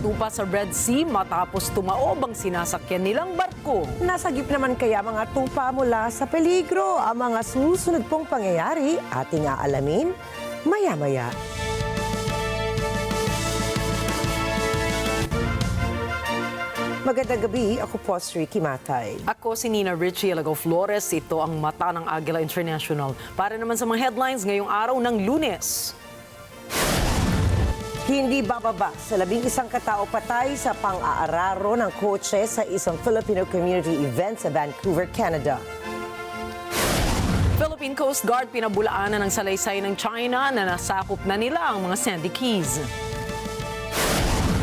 natupa sa Red Sea matapos tumaob ang sinasakyan nilang barko. Nasagip naman kaya mga tupa mula sa peligro. Ang mga susunod pong pangyayari ating aalamin maya-maya. Magandang gabi, ako po si Rikki Mathay. Ako si Rikki, Alagao, Flores. Ito ang mata ng Agila International. Para naman sa mga headlines ngayong araw ng Lunes. Hindi bababa sa 11 katao patay sa pang-aararo ng kotse sa isang Filipino community event sa Vancouver, Canada. Philippine Coast Guard pinabulaanan ng salaysay ng China na nasakop na nila ang mga Sandy Keys.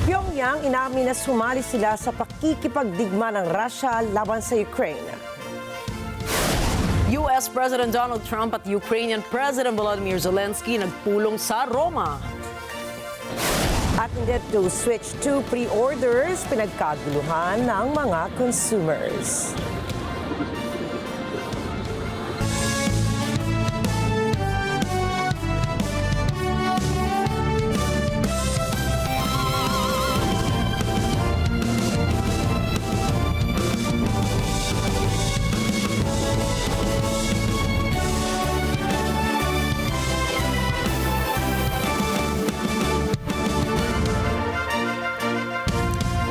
Pyongyang inamin na sumali sila sa pakikipagdigma ng Russia laban sa Ukraine. US President Donald Trump at Ukrainian President Volodymyr Zelensky nagpulong sa Roma. At Nintendo Switch 2 pre-orders, pinagkaguluhan ng mga consumers.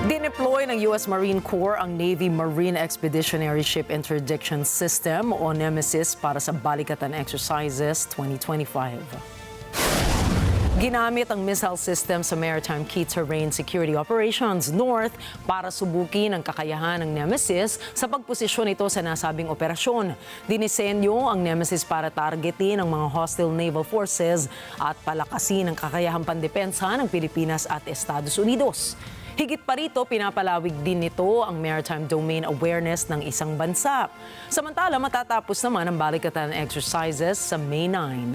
Dineploy ng US Marine Corps ang Navy Marine Expeditionary Ship Interdiction System o Nemesis para sa Balikatan Exercises 2025. Ginamit ang missile system sa Maritime Key Terrain Security Operations North para subukin ang kakayahan ng Nemesis sa pagposisyon nito sa nasabing operasyon. Dinisenyo ang Nemesis para targetin ang mga hostile naval forces at palakasin ang kakayahang pandepensa ng Pilipinas at Estados Unidos. Higit pa rito, pinapalawig din nito ang maritime domain awareness ng isang bansa. Samantala, matatapos naman ang balikatan exercises sa May 9.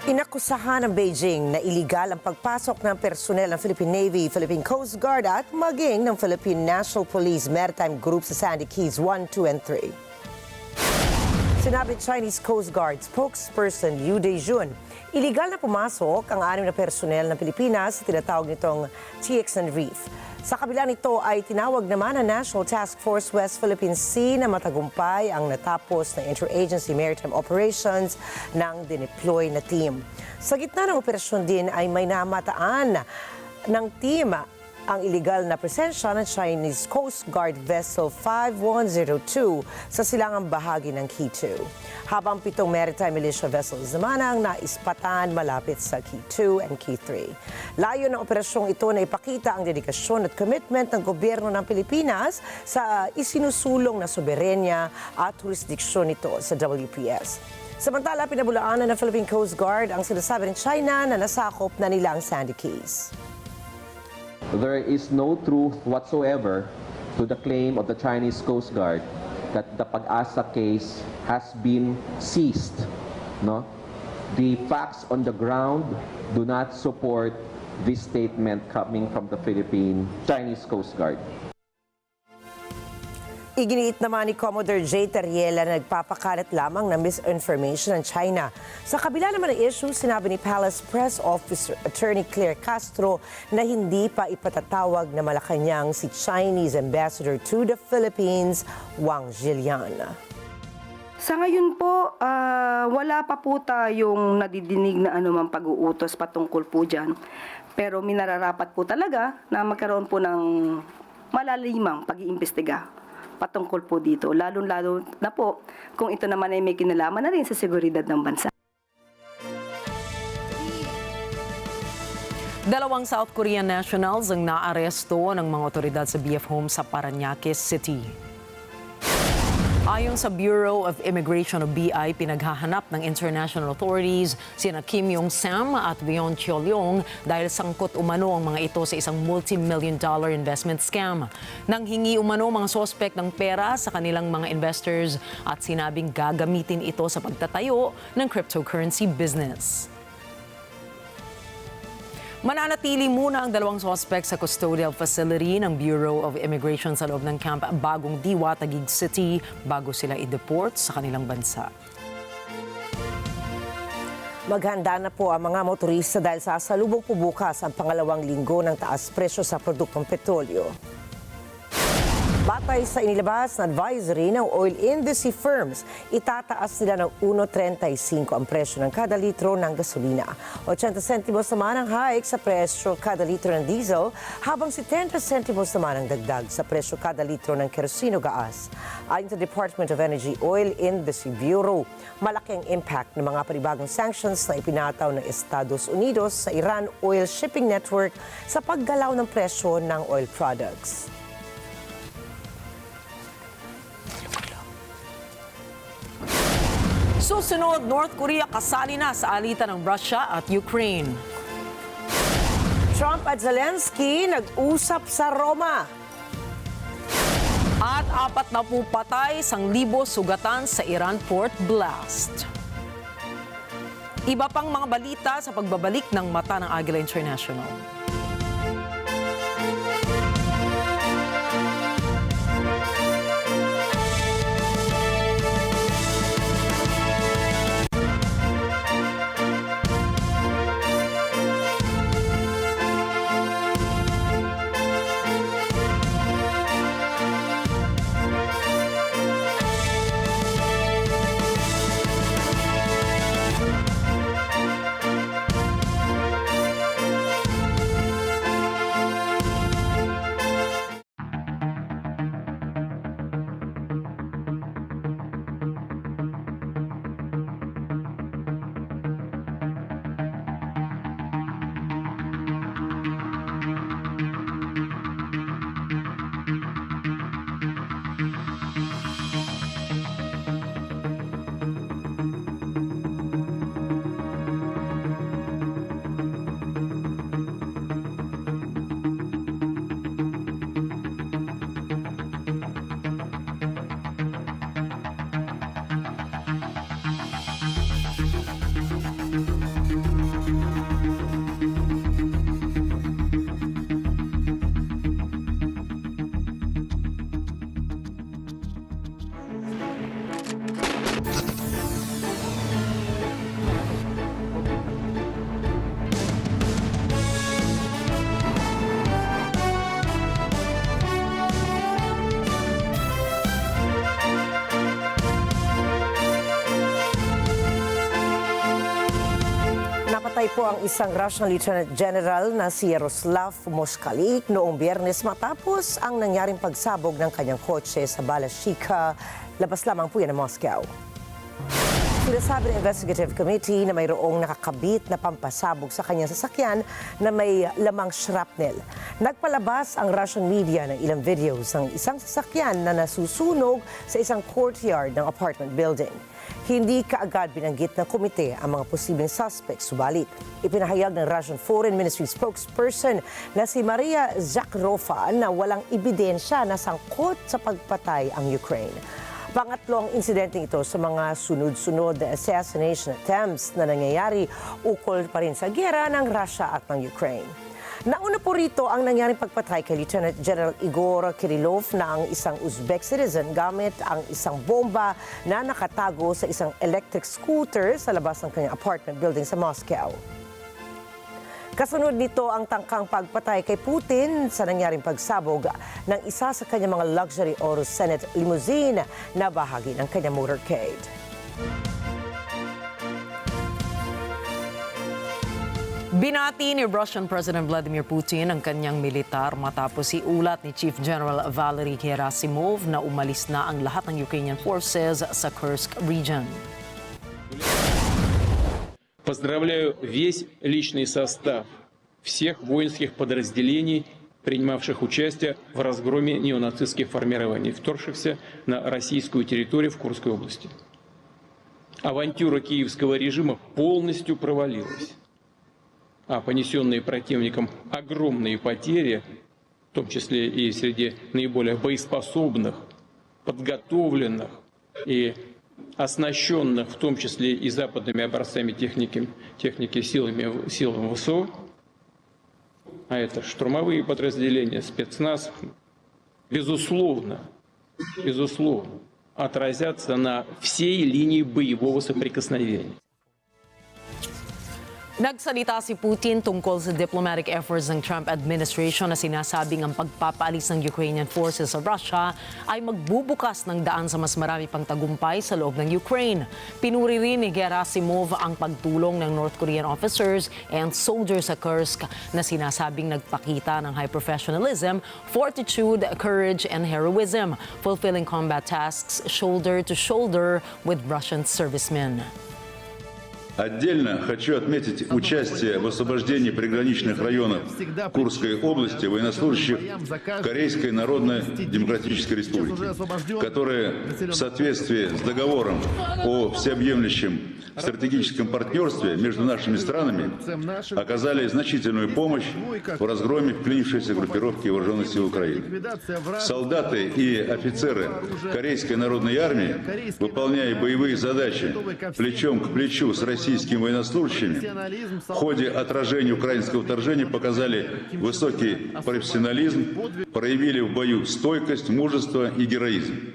Inakusahan ng Beijing na iligal ang pagpasok ng personel ng Philippine Navy, Philippine Coast Guard at maging ng Philippine National Police Maritime Group sa Sandy Keys 1, 2, and 3. Sinabi Chinese Coast Guard spokesperson Yu Dejun, iligal na pumasok ang 6 na personel ng Pilipinas sa tinatawag nitong TX and Reef. Sa kabila nito ay tinawag naman ang National Task Force West Philippine Sea na matagumpay ang natapos na interagency maritime operations ng dineploy na team. Sa gitna ng operasyon din ay may namataan ng team ang iligal na presensya ng Chinese Coast Guard Vessel 5102 sa silangang bahagi ng Key 2. Habang 7 maritime militia vessels naman ang naispatan malapit sa Key 2 and Key 3. Layo ng operasyong ito na ipakita ang dedikasyon at commitment ng gobyerno ng Pilipinas sa isinusulong na soberenya at jurisdiksyon nito sa WPS. Samantala, pinabulaanan ng Philippine Coast Guard ang sinasabi ng China na nasakop na nila ang Sandy Keys. There is no truth whatsoever to the claim of the Chinese Coast Guard that the Pag-asa case has been seized. No? The facts on the ground do not support this statement coming from the Philippine Chinese Coast Guard. Iginiit naman ni Commodore J. Terriela na nagpapakalat lamang ng misinformation ng China. Sa kabila naman ng issue, sinabi ni Palace Press Officer Attorney Claire Castro na hindi pa ipatatawag na Malacanang si Chinese Ambassador to the Philippines, Wang Zhilian. Sa ngayon po, wala pa po tayong nadidinig na anumang pag-uutos patungkol po dyan. Pero minararapat po talaga na magkaroon po ng malalimang pag-iimbestiga patungkol po dito, lalo-lalo na po kung ito naman ay may kinalaman na rin sa seguridad ng bansa. 2 South Korean nationals ang naaresto ng mga otoridad sa BF Home sa Parañaque City. Ayon sa Bureau of Immigration o BI, pinaghahanap ng international authorities sina Kim Yong-sam at Won Chol-yong dahil sangkot umano ang mga ito sa isang multi-million-dollar investment scam. Nang hingi umano mga sospek ng pera sa kanilang mga investors at sinabing gagamitin ito sa pagtatayo ng cryptocurrency business. Mananatili muna ang 2 suspect sa custodial facility ng Bureau of Immigration sa loob ng Camp Bagong Diwa, Taguig City bago sila i-deport sa kanilang bansa. Maghanda na po ang mga motorista dahil sasalubong po bukas ang pangalawang linggo ng taas presyo sa produktong petrolyo. Batay sa inilabas na advisory ng oil industry firms, itataas nila ng 1.35 ang presyo ng kada litro ng gasolina. 80 centimos naman ang hike sa presyo kada litro ng diesel, habang 70 centimos naman ang dagdag sa presyo kada litro ng kerosino gas. Ayon sa Department of Energy Oil Industry Bureau, malaki ang impact ng mga panibagong sanctions na ipinataw ng Estados Unidos sa Iran Oil Shipping Network sa paggalaw ng presyo ng oil products. Susunod, North Korea kasali na sa alitan ng Russia at Ukraine. Trump at Zelensky nag-usap sa Roma. At 40 patay, 1,000 sugatan sa Iran port blast. Iba pang mga balita sa pagbabalik ng mata ng Agila International. Namatay po ang isang Russian Lieutenant General na si Yaroslav Moskalik noong Biyernes matapos ang nangyaring pagsabog ng kanyang kotse sa Balashika, labas lamang po yan ng Moscow. Sinasabi ng Investigative Committee na mayroong nakakabit na pampasabog sa kanyang sasakyan na may lamang shrapnel. Nagpalabas ang Russian media ng ilang videos ng isang sasakyan na nasusunog sa isang courtyard ng apartment building. Hindi kaagad binanggit ng komite ang mga posibleng suspects, subalit ipinahayag ng Russian Foreign Ministry spokesperson na si Maria Zakharova na walang ebidensya na sangkot sa pagpatay ang Ukraine. Pangatlo ang insidenteng ito sa mga sunod-sunod na assassination attempts na nangyayari ukol pa rin sa giyera ng Russia at ng Ukraine. Nauna po rito ang nangyaring pagpatay kay Lieutenant General Igor Kirillov na ang isang Uzbek citizen gamit ang isang bomba na nakatago sa isang electric scooter sa labas ng kanyang apartment building sa Moscow. Kasunod nito ang tangkang pagpatay kay Putin sa nangyaring pagsabog ng isa sa kanyang mga luxury Oro Senate limousine na bahagi ng kanyang motorcade. Binati ni Russian President Vladimir Putin ang kanyang militar matapos iulat ni Chief General Valery Gerasimov na umalis na ang lahat ng Ukrainian forces sa Kursk region. Поздравляю весь личный состав всех воинских подразделений, принимавших участие в разгроме неонацистских формирований, вторгшихся на российскую территорию в Курской области. Авантюра киевского режима полностью провалилась, а понесенные противником огромные потери, в том числе и среди наиболее боеспособных, подготовленных и оснащенных, в том числе и западными образцами техники силами ВСУ, а это штурмовые подразделения, спецназ, безусловно, отразятся на всей линии боевого соприкосновения. Nagsalita si Putin tungkol sa diplomatic efforts ng Trump administration na sinasabing ang pagpapaalis ng Ukrainian forces sa Russia ay magbubukas ng daan sa mas marami pang tagumpay sa loob ng Ukraine. Pinuri rin ni Gerasimov ang pagtulong ng North Korean officers and soldiers sa Kursk na sinasabing nagpakita ng high professionalism, fortitude, courage, and heroism, fulfilling combat tasks shoulder to shoulder with Russian servicemen. Отдельно хочу отметить участие в освобождении приграничных районов Курской области военнослужащих Корейской Народно-Демократической Республики, которые в соответствии с договором о всеобъемлющем стратегическом партнерстве между нашими странами оказали значительную помощь в разгроме вклинившейся группировки вооруженных сил Украины. Солдаты и офицеры Корейской Народной Армии, выполняя боевые задачи плечом к плечу с российскими военнослужащими, в ходе отражения украинского вторжения показали высокий профессионализм, проявили в бою стойкость, мужество и героизм.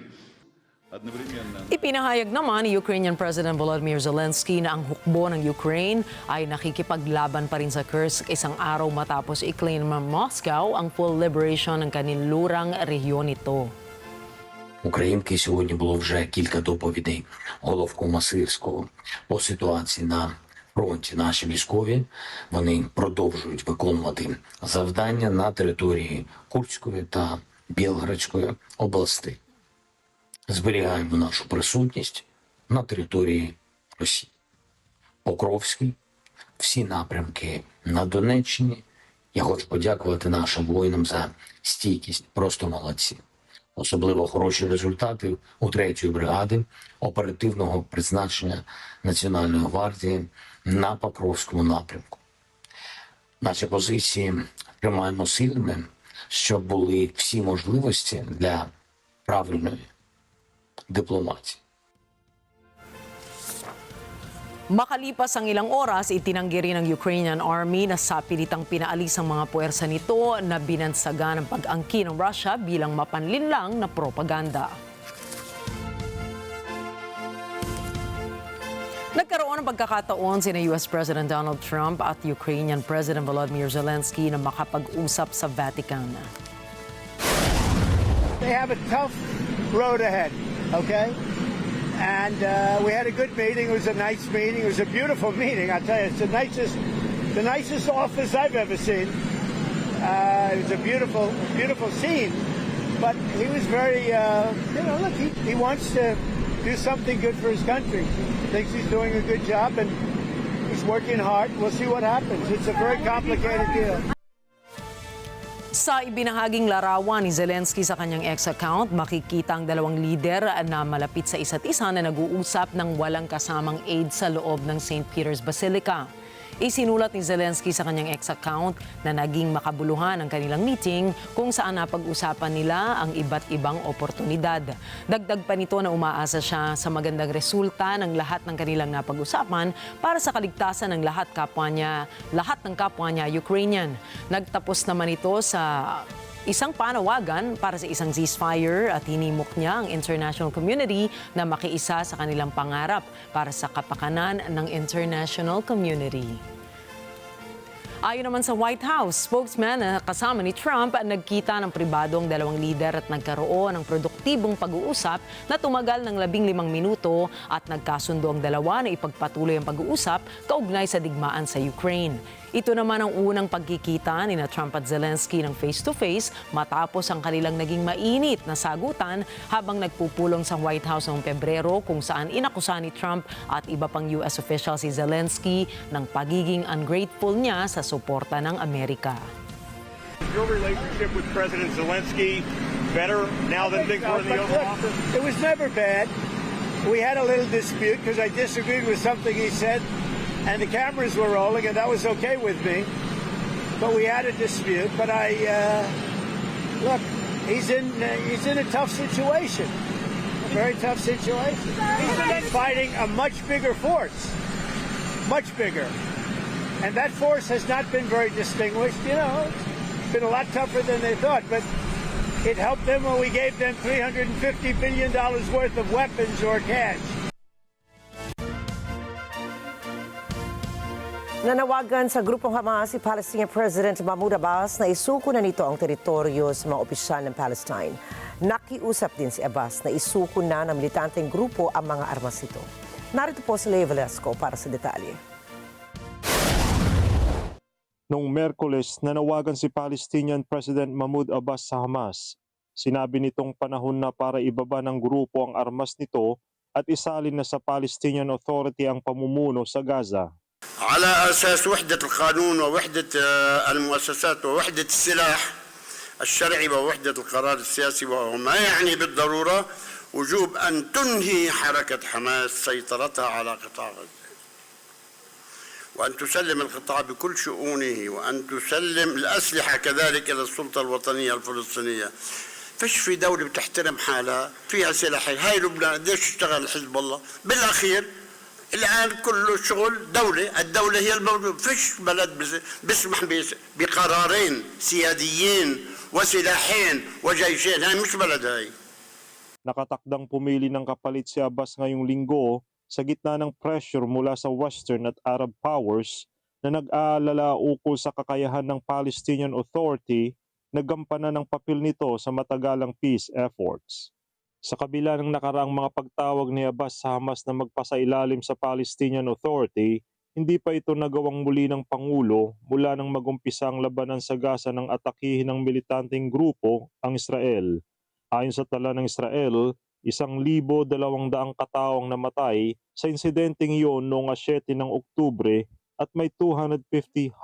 Ipinahayag naman ni Ukrainian President Volodymyr Zelensky na ang hukbo ng Ukraine ay nakikipaglaban pa rin sa Kursk isang araw matapos i-claim ng Moscow ang full liberation ng kaninlurang rehiyon nito. Українки сьогодні було вже кілька доповідей головкома Сирського по ситуації на фронті. Наші військові, вони продовжують виконувати завдання на території Курської та Білградської областей. Зберігаємо нашу присутність на території Росії. Покровський, всі напрямки на Донеччині. Я хочу подякувати нашим воїнам за стійкість, просто молодці. Особливо хороші результати у 3-ї бригади оперативного призначення Національної гвардії на Покровському напрямку. Наші позиції тримаємо сильними, щоб були всі можливості для правильної дипломатії. Makalipas ang ilang oras, itinanggi rin ng Ukrainian Army na sapilitang pinaalis ang mga puwersa nito na binansagan ang pag-angkin ng Russia bilang mapanlinlang na propaganda. Nagkaroon ng pagkakataon sina US President Donald Trump at Ukrainian President Volodymyr Zelensky na makapag-usap sa Vatican. They have a tough road ahead, okay? And we had a good meeting. It was a nice meeting. It was a beautiful meeting. I'll tell you, it's the nicest office I've ever seen. It was a beautiful scene. But he was very, look, he wants to do something good for his country. Thinks he's doing a good job, and he's working hard. We'll see what happens. It's a very complicated deal. Sa ibinahaging larawan ni Zelensky sa kanyang X-account, makikita ang dalawang lider na malapit sa isa't isa na nag-uusap ng walang kasamang aid sa loob ng St. Peter's Basilica. Isinulat ni Zelensky sa kanyang X-account na naging makabuluhan ang kanilang meeting kung saan napag-usapan nila ang iba't ibang oportunidad. Dagdag pa nito na umaasa siya sa magandang resulta ng lahat ng kanilang napag-usapan para sa kaligtasan ng lahat ng kapwa niya Ukrainian. Nagtapos naman ito sa isang panawagan para sa isang ceasefire at hinimok niya ang international community na makiisa sa kanilang pangarap para sa kapakanan ng international community. Ayon naman sa White House, spokesman na kasama ni Trump, nagkita ng pribadong dalawang lider at nagkaroon ng produktibong pag-uusap na tumagal ng 15 minuto at nagkasundo ang dalawa na ipagpatuloy ang pag-uusap kaugnay sa digmaan sa Ukraine. Ito naman ang unang pagkikita ni Trump at Zelensky ng face-to-face matapos ang kanilang naging mainit na sagutan habang nagpupulong sa White House noong Pebrero kung saan inakusa ni Trump at iba pang US official si Zelensky ng pagiging ungrateful niya sa suporta ng Amerika. Your relationship with President Zelensky better now than things were in the Oval Office? It was never bad. We had a little dispute because I disagreed with something he said, and the cameras were rolling, and that was okay with me. But we had a dispute. But look, he's in a tough situation, a very tough situation. He's fighting a much bigger force, much bigger, and that force has not been very distinguished. It's been a lot tougher than they thought, but it helped them when we gave them $350 billion worth of weapons or cash. Nanawagan sa grupong Hamas si Palestinian President Mahmoud Abbas na isuko na nito ang teritoryo sa mga opisyal ng Palestine. Nakiusap din si Abbas na isuko na ng militanteng grupo ang mga armas nito. Narito po si Lea Velasco para sa detalye. Noong Miyerkules, nanawagan si Palestinian President Mahmoud Abbas sa Hamas. Sinabi nitong panahon na para ibaba ng grupo ang armas nito at isalin na sa Palestinian Authority ang pamumuno sa Gaza. على أساس وحدة القانون ووحدة المؤسسات ووحدة السلاح الشرعي ووحدة القرار السياسي وما يعني بالضرورة وجوب أن تنهي حركة حماس سيطرتها على قطاع غزة وأن تسلم القطاع بكل شؤونه وأن تسلم الأسلحة كذلك إلى السلطة الوطنية الفلسطينية. فيش في دولة بتحترم حالها فيها سلاح. هاي لبنان قديش اشتغل حزب الله بالأخير الآن كله شغل دولة. الدولة هي الموجود. فيش بلد بيسمح بقرارين سياديين وسلاحين وجيشين. هاي مش بلد هاي. Nakatakdang pumili ng kapalit si Abbas ngayong linggo sa gitna ng pressure mula sa Western at Arab powers na nag-aalala ukol sa kakayahan ng Palestinian Authority na gampanan ng papel nito sa matagalang peace efforts. Sa kabila ng nakaraang mga pagtawag ni Abbas sa Hamas na magpasailalim sa Palestinian Authority, hindi pa ito nagawang muli ng Pangulo mula nang magumpisa ang labanan sa Gaza ng atakihin ng militanteng grupo ang Israel. Ayon sa tala ng Israel, 1,200 kataong namatay sa insidenteng iyon noong 7 ng Oktubre at may 250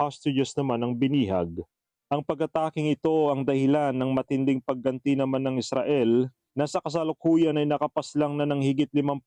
hostages naman ang binihag. Ang pag-ataking ito ang dahilan ng matinding pagganti naman ng Israel na sa kasalukuyan ay nakapaslang na ng higit 50,000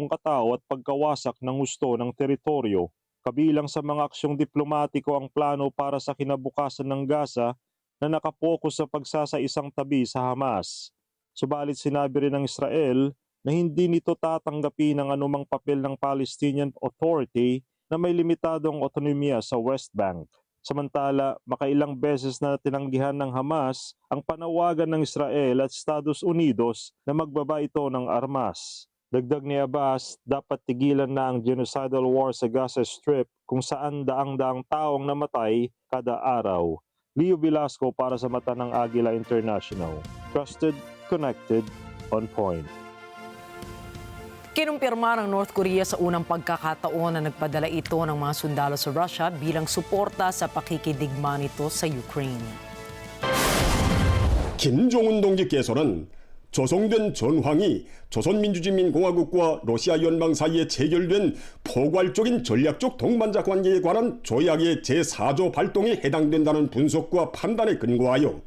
katao at pagkawasak ng husto ng teritoryo. Kabilang sa mga aksyong diplomatiko ang plano para sa kinabukasan ng Gaza na nakapokus sa pagsasaisang tabi sa Hamas. Subalit sinabi rin ng Israel na hindi nito tatanggapin ang anumang papel ng Palestinian Authority na may limitadong otonomiya sa West Bank. Samantala, makailang beses na tinanggihan ng Hamas ang panawagan ng Israel at Estados Unidos na magbaba ito ng armas. Dagdag ni Abbas, dapat tigilan na ang genocidal war sa Gaza Strip kung saan daang-daang taong namatay kada araw. Lea Velasco para sa mata ng Agila International. Trusted, connected, on point. Kinumpirma ng North Korea sa unang pagkakataon na nagpadala ito ng mga sundalo sa Russia bilang suporta sa pakikidigma nito sa Ukraine. 김종은 동지께서는 조성된 전황이 조선민주주의인민공화국과 러시아 연방 사이에 체결된 포괄적인 전략적 동반자 관계에 관한 조약의 제4조 발동에 해당된다는 분석과 판단에 근거하여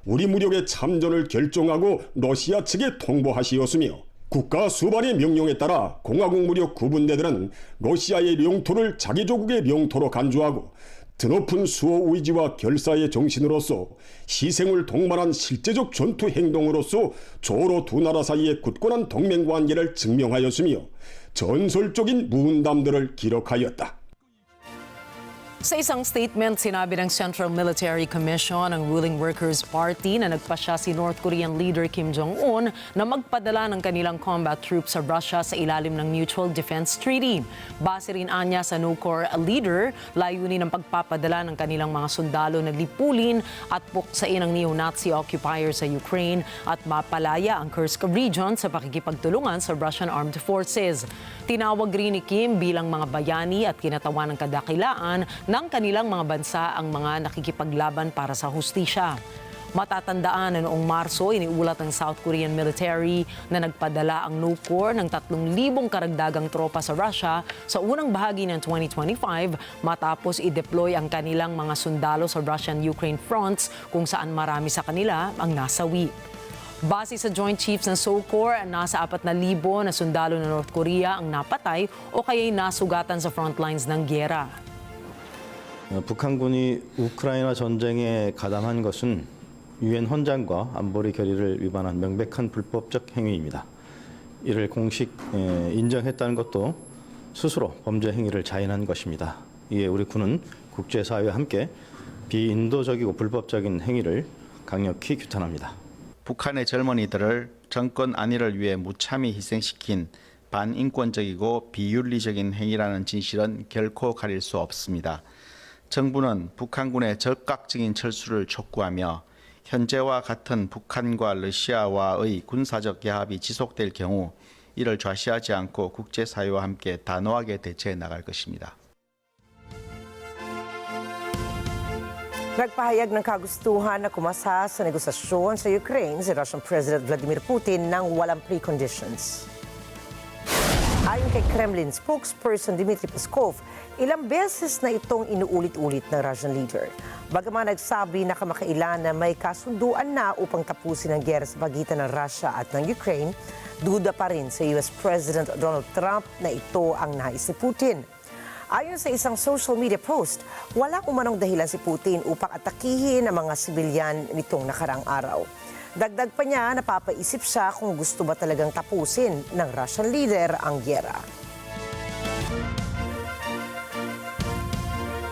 우리 무력의 참전을 결정하고 러시아 측에 통보하시었으며 국가 수반의 명령에 따라 공화국 무력 구분대들은 러시아의 영토를 자기 조국의 영토로 간주하고 드높은 수호 의지와 결사의 정신으로서 희생을 동반한 실제적 전투 행동으로서 조로 두 나라 사이의 굳건한 동맹관계를 증명하였으며 전설적인 무은담들을 기록하였다. Sa isang statement, sinabi ng Central Military Commission ng ruling Workers' Party na nagpasya si North Korean leader Kim Jong-un na magpadala ng kanilang combat troops sa Russia sa ilalim ng Mutual Defense Treaty. Base rin anya sa no-core leader, layunin ng pagpapadala ng kanilang mga sundalo na lipulin at puksain ang neo-Nazi occupier sa Ukraine at mapalaya ang Kursk region sa pakikipagtulungan sa Russian Armed Forces. Tinawag rin ni Kim bilang mga bayani at kinatawan ng kadakilaan ng kanilang mga bansa ang mga nakikipaglaban para sa hustisya. Matatandaan na noong Marso, iniulat ng South Korean military na nagpadala ang no-core ng 3,000 karagdagang tropa sa Russia sa unang bahagi ng 2025 matapos i-deploy ang kanilang mga sundalo sa Russian-Ukraine fronts kung saan marami sa kanila ang nasawi. Base sa Joint Chiefs ng SOCOR, nasa 4,000 na sundalo ng North Korea ang napatay o kaya'y nasugatan sa frontlines ng gyera. 북한군이 우크라이나 전쟁에 가담한 것은 유엔 헌장과 안보리 결의를 위반한 명백한 불법적 행위입니다. 이를 공식 인정했다는 것도 스스로 범죄 행위를 자인한 것입니다. 이에 우리 군은 국제사회와 함께 비인도적이고 불법적인 행위를 강력히 규탄합니다. 북한의 젊은이들을 정권 안위를 위해 무참히 희생시킨 반인권적이고 비윤리적인 행위라는 진실은 결코 가릴 수 없습니다. 정부는 북한군의 적극적인 철수를 촉구하며 현재와 같은 북한과 러시아와의 군사적 야합이 지속될 경우 이를 좌시하지 않고 국제사회와 함께 단호하게 대처해 나갈 것입니다. Nagpahayag ng kagustuhan na kumasa sa negosasyon sa Ukraine si Russian President Vladimir Putin ng walang preconditions. Ayon kay Kremlin spokesperson Dmitry Peskov, ilang beses na itong inuulit-ulit ng Russian leader. Bagaman nagsabi na kamakailan na may kasunduan na upang tapusin ang giyera sa pagitan ng Russia at ng Ukraine, duda pa rin sa US President Donald Trump na ito ang nais ni Putin. Ayon sa isang social media post, wala umanong dahilan si Putin upang atakihin ang mga sibilyan nitong nakarang araw. Dagdag pa niya, napapaisip siya kung gusto ba talagang tapusin ng Russian leader ang giyera.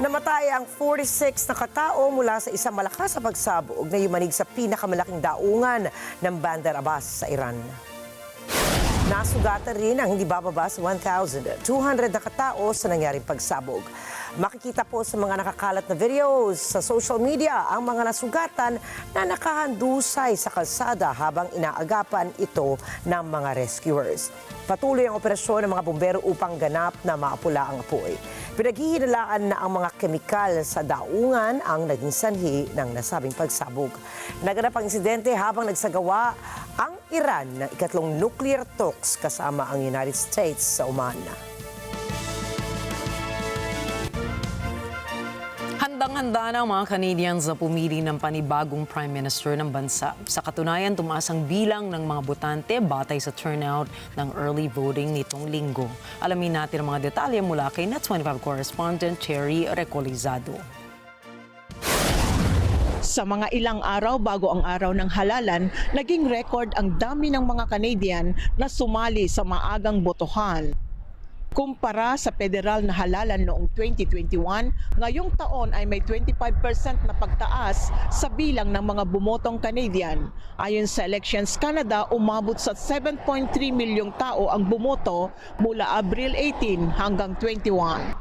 Namatay ang 46 na katao mula sa isang malakas na pagsabog na yumanig sa pinakamalaking daungan ng Bandar Abbas sa Iran. Nasugatan rin ang hindi bababa sa 1,200 na katao sa nangyaring pagsabog. Makikita po sa mga nakakalat na videos sa social media ang mga nasugatan na nakahandusay sa kalsada habang inaagapan ito ng mga rescuers. Patuloy ang operasyon ng mga bumbero upang ganap na maapula ang apoy. Pinaghihinalaan na ang mga kemikal sa daungan ang naging sanhi ng nasabing pagsabog. Naganap ang insidente habang nagsagawa ang Iran ng ikatlong nuclear talks kasama ang United States sa Oman. Handang-handa na ang mga Canadians na pumili ng panibagong Prime Minister ng bansa. Sa katunayan, tumaas ang bilang ng mga botante batay sa turnout ng early voting nitong linggo. Alamin natin ang mga detalye mula kay Net 25 correspondent Cherry Recolizado. Sa mga ilang araw bago ang araw ng halalan, naging record ang dami ng mga Canadian na sumali sa maagang botohan. Kumpara sa federal na halalan noong 2021, ngayong taon ay may 25% na pagtaas sa bilang ng mga bumotong Canadian. Ayon sa Elections Canada, umabot sa 7.3 milyong tao ang bumoto mula Abril 18 hanggang 21.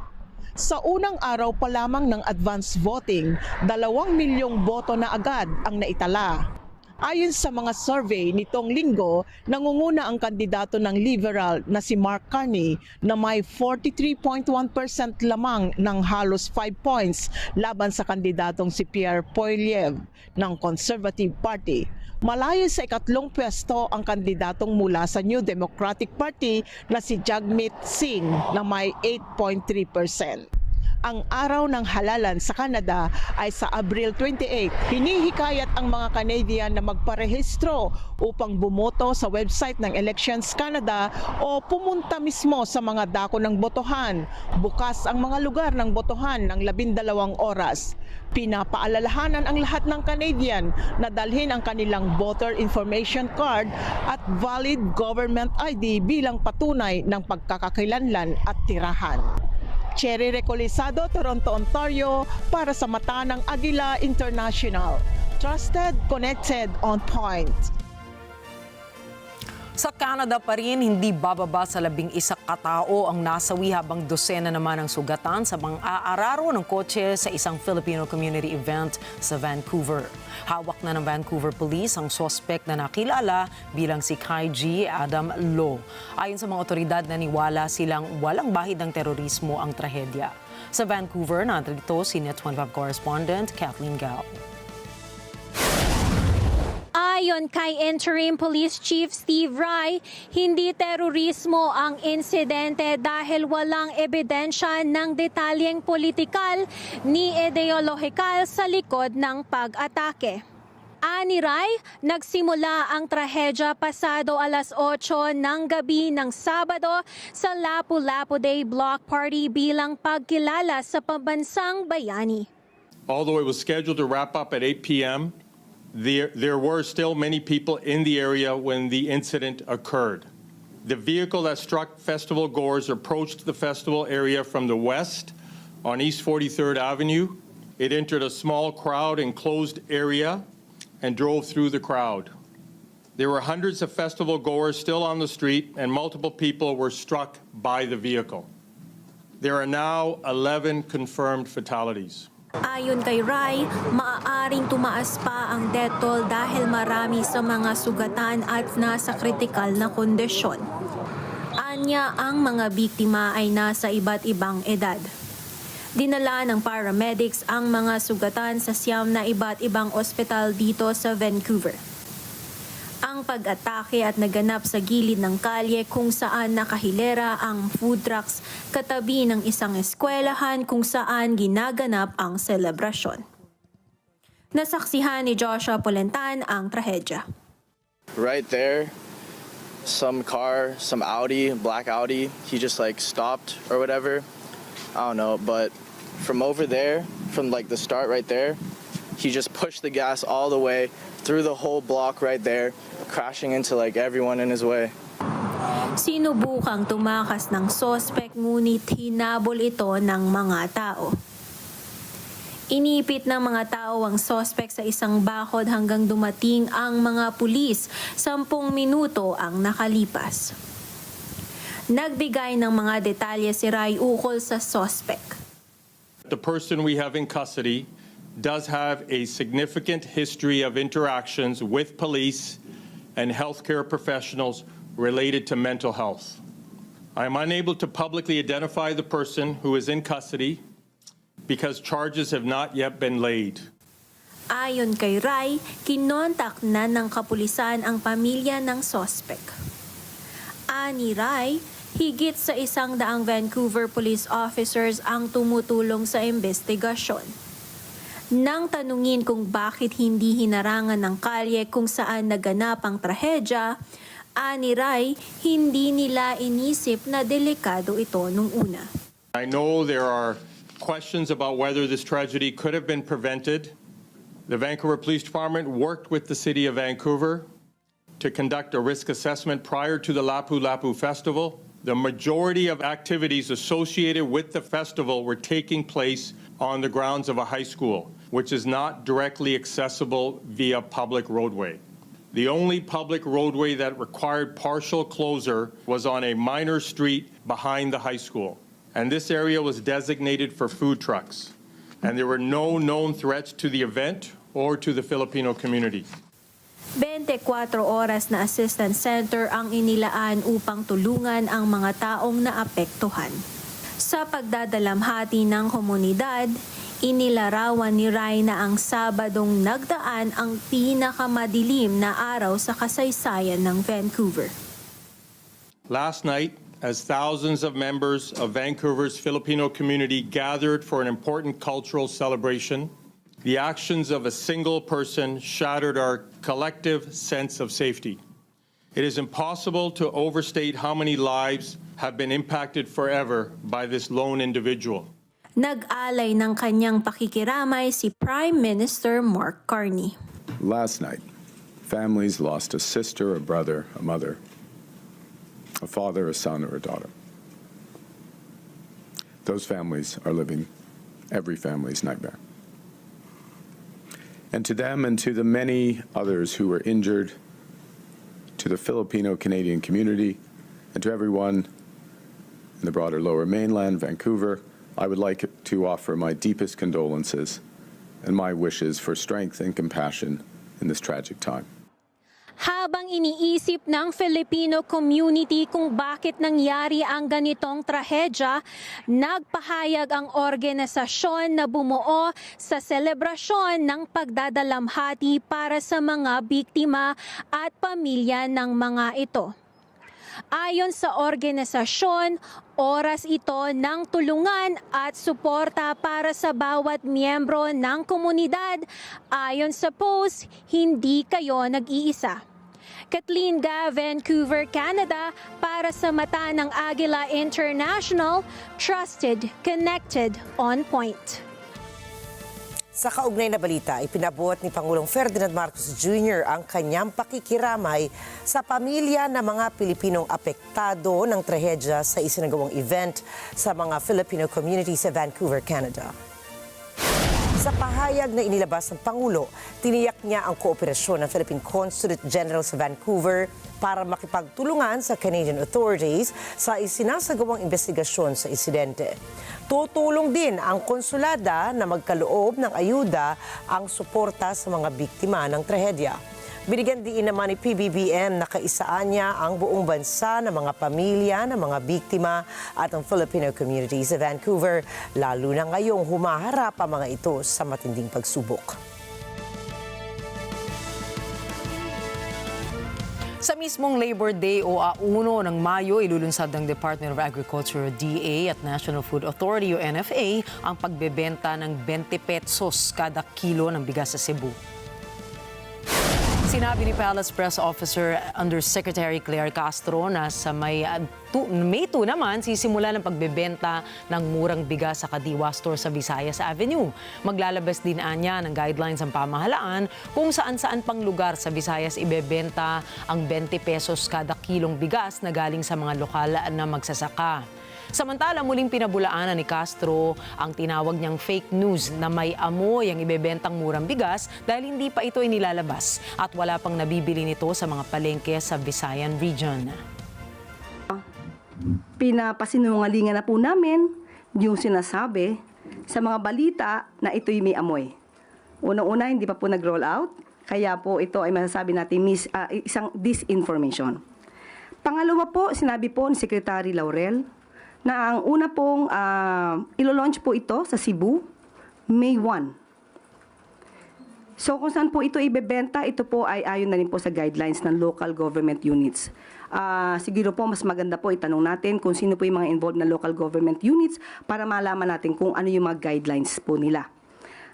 Sa unang araw pa lamang ng advance voting, 2 milyong boto na agad ang naitala. Ayon sa mga survey nitong linggo, nangunguna ang kandidato ng Liberal na si Mark Carney na may 43.1% lamang ng halos 5 points laban sa kandidatong si Pierre Poilievre ng Conservative Party. Malayo sa ikatlong pwesto ang kandidatong mula sa New Democratic Party na si Jagmeet Singh na may 8.3%. Ang araw ng halalan sa Canada ay sa Abril 28. Hinihikayat ang mga Canadian na magparehistro upang bumoto sa website ng Elections Canada o pumunta mismo sa mga dako ng botohan. Bukas ang mga lugar ng botohan ng 12 oras. Pinapaalalahanan ang lahat ng Canadian na dalhin ang kanilang voter information card at valid government ID bilang patunay ng pagkakakilanlan at tirahan. Cherry Recolizado, Toronto, Ontario, para sa mata ng Agila International. Trusted, connected, on point. Sa Canada pa rin, hindi bababa sa 11 katao ang nasawi habang dosena naman ang sugatan sa mga aararo ng kotse sa isang Filipino community event sa Vancouver. Hawak na ng Vancouver Police ang suspect na nakilala bilang si Kai G. Adam Lo. Ayon sa mga otoridad, naniwala silang walang bahid ng terorismo ang trahedya. Sa Vancouver, narito si Net 25 correspondent Kathleen Gao. Ayon kay Interim Police Chief Steve Rai, hindi terorismo ang insidente dahil walang ebidensya ng detalyeng politikal ni ideolohikal sa likod ng pag-atake. Ani Rai, nagsimula ang trahedya pasado alas 8 ng gabi ng Sabado sa Lapu-Lapu Day Block Party bilang pagkilala sa pambansang bayani. Although it was scheduled to wrap up at 8 p.m., there were still many people in the area when the incident occurred. The vehicle that struck festival goers approached the festival area from the west on East 43rd Avenue. It entered a small crowd enclosed area and drove through the crowd. There were hundreds of festival goers still on the street, and multiple people were struck by the vehicle. There are now 11 confirmed fatalities. Ayon kay Rai, maaaring tumaas pa ang death toll dahil marami sa mga sugatan at nasa kritikal na kondisyon. Anya, ang mga biktima ay nasa iba't ibang edad. Dinala ng paramedics ang mga sugatan sa siyam na iba't ibang ospital dito sa Vancouver. Ang pag-atake at naganap sa gilid ng kalye kung saan nakahilera ang food trucks katabi ng isang eskwelahan kung saan ginaganap ang selebrasyon. Nasaksihan ni Joshua Polentan ang trahedya. Right there, some car, some Audi, black Audi, he just like stopped or whatever. I don't know, but from over there, from like the start right there, he just pushed the gas all the way through the whole block right there, crashing into like everyone in his way. Sinubukang tumakas ng sospek ngunit hinabol ito ng mga tao. Inipit ng mga tao ang sospek sa isang bakod hanggang dumating ang mga pulis. 10 minuto ang nakalipas. Nagbigay ng mga detalye si Rai ukol sa sospek. The person we have in custody does have a significant history of interactions with police and healthcare professionals related to mental health. I am unable to publicly identify the person who is in custody because charges have not yet been laid. Ayon kay Rai, kinontak na ng kapulisan ang pamilya ng sospek. Ani Rai, higit sa 100 Vancouver police officers ang tumutulong sa investigasyon. Nang tanungin kung bakit hindi hinarangan ng kalye kung saan naganap ang trahedya, ani Rai, hindi nila inisip na delikado ito nung una. I know there are questions about whether this tragedy could have been prevented. The Vancouver Police Department worked with the City of Vancouver to conduct a risk assessment prior to the Lapu-Lapu Festival. The majority of activities associated with the festival were taking place on the grounds of a high school, which is not directly accessible via public roadway. The only public roadway that required partial closure was on a minor street behind the high school. And this area was designated for food trucks. And there were no known threats to the event or to the Filipino community. 24 oras na assistance center ang inilaan upang tulungan ang mga taong naapektuhan. Sa pagdadalamhati ng komunidad, inilarawan ni Rai na ang Sabadong nagdaan ang pinakamadilim na araw sa kasaysayan ng Vancouver. Last night, as thousands of members of Vancouver's Filipino community gathered for an important cultural celebration, the actions of a single person shattered our collective sense of safety. It is impossible to overstate how many lives have been impacted forever by this lone individual. Nag-alay ng kanyang pakikiramay si Prime Minister Mark Carney. Last night, families lost a sister, a brother, a mother, a father, a son, or a daughter. Those families are living every family's nightmare. And to them and to the many others who were injured, to the Filipino-Canadian community, and to everyone in the broader Lower Mainland, Vancouver, I would like to offer my deepest condolences and my wishes for strength and compassion in this tragic time. Habang iniisip ng Filipino community kung bakit nangyari ang ganitong trahedya, nagpahayag ang organisasyon na bumuo sa selebrasyon ng pagdadalamhati para sa mga biktima at pamilya ng mga ito. Ayon sa organisasyon, oras ito ng tulungan at suporta para sa bawat miyembro ng komunidad. Ayon sa post, hindi kayo nag-iisa. Kathleen Ga, Vancouver, Canada, para sa mata ng Agila International, trusted, connected, on point. Sa kaugnay na balita, ipinabuhat ni Pangulong Ferdinand Marcos Jr. ang kanyang pakikiramay sa pamilya ng mga Pilipinong apektado ng trahedya sa isinagawang event sa mga Filipino community sa Vancouver, Canada. Sa Sa pahayag na inilabas ng Pangulo, tiniyak niya ang kooperasyon ng Philippine Consulate General sa Vancouver para makipagtulungan sa Canadian authorities sa isinasagawang investigasyon sa insidente. Tutulong din ang konsulada na magkaloob ng ayuda ang suporta sa mga biktima ng trahedya. Binigyan din naman ni PBBM na kaisaan niya ang buong bansa ng mga pamilya ng mga biktima at ang Filipino community sa Vancouver, lalo na ngayong humaharap ang mga ito sa matinding pagsubok. Sa mismong Labor Day o 1 ng Mayo, ilulunsad ng Department of Agriculture DA at National Food Authority o NFA ang pagbebenta ng 20 pesos kada kilo ng bigas sa Cebu. Sinabi ni Palace Press Officer Undersecretary Claire Castro na sa May 2 naman sisimula ng pagbebenta ng murang bigas sa Kadiwa Store sa Visayas Avenue. Maglalabas din anya ng guidelines ang pamahalaan kung saan-saan pang lugar sa Visayas ibebenta ang 20 pesos kada kilong bigas na galing sa mga lokal na magsasaka. Samantala, muling pinabulaanan ni Castro ang tinawag niyang fake news na may amoy ang ibebentang murang bigas dahil hindi pa ito inilalabas at wala pang nabibili nito sa mga palengke sa Visayan Region. Pinapasinungalingan na po namin yung sinasabi sa mga balita na ito'y may amoy. Unang-una, hindi pa po nag-roll out, kaya po ito ay masasabi natin isang disinformation. Pangalawa po, sinabi po ni Secretary Laurel na ang una pong ilo-launch po ito sa Cebu, May 1. So kung saan po ito ibebenta, ito po ay ayon na rin po sa guidelines ng local government units. Siguro po mas maganda po itanong natin kung sino po yung mga involved na local government units para malaman natin kung ano yung mga guidelines po nila.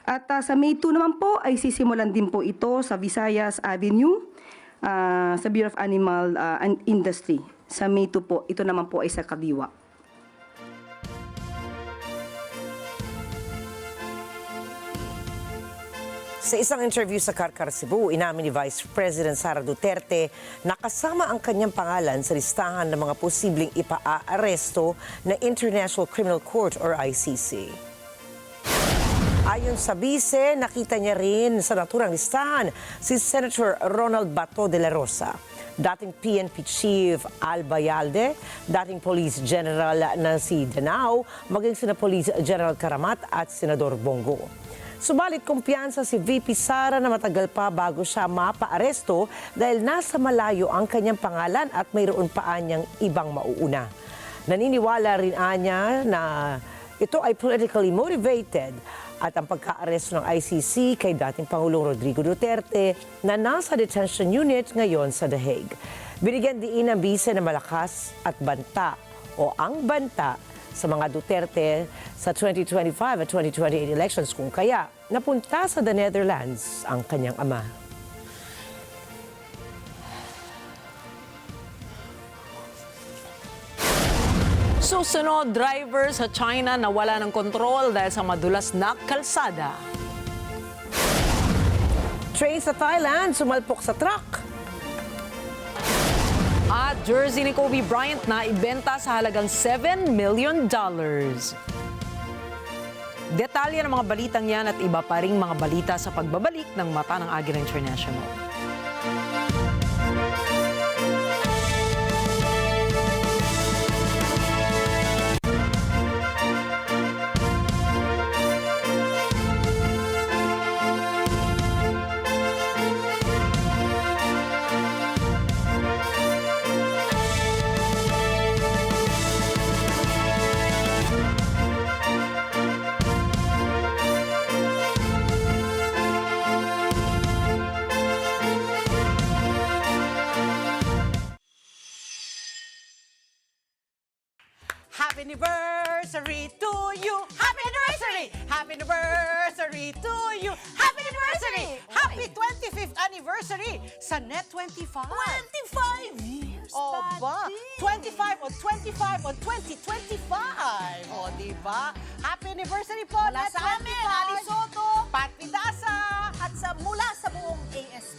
At sa May 2 naman po ay sisimulan din po ito sa Visayas Avenue, sa Bureau of Animal and Industry. Sa May 2 po, ito naman po ay sa Kadiwa. Sa isang interview sa Karkar, Cebu, inamin ni Vice President Sara Duterte na kasama ang kanyang pangalan sa listahan ng mga posibleng ipaaresto na International Criminal Court or ICC. Ayon sa bise, nakita niya rin sa naturang listahan si Senator Ronald Bato de la Rosa, dating PNP Chief Al Bayalde, dating Police General na si Danao, maging sina Police General Karamat at Senador Bongo. Subalit kumpiyansa si VP Sara na matagal pa bago siya mapaaresto dahil nasa malayo ang kanyang pangalan at mayroon pa anyang ibang mauuna. Naniniwala rin anya na ito ay politically motivated at ang pagkaaresto ng ICC kay dating Pangulong Rodrigo Duterte na nasa detention unit ngayon sa The Hague. Binigyan diin ng bise na malakas at banta o ang banta sa mga Duterte sa 2025 at 2028 elections kung kaya napunta sa the Netherlands ang kanyang ama. Susunod, driver sa China na wala ng kontrol dahil sa madulas na kalsada. Train sa Thailand, sumalpok sa truck. At jersey ni Kobe Bryant na ibenta sa halagang $7 million. Detalye ng mga balitang yan at iba pa ring mga balita sa pagbabalik ng Mata ng Agila International. Happy anniversary to you! Happy anniversary! Happy anniversary to you! Happy anniversary! Happy 25th anniversary sa Net25! 25 years, o ba? 25 on 25 on 2025! O, diba? Happy anniversary po! Mula sa amin, Ali Soto, Pat Pidasa, at mula sa buong ASP.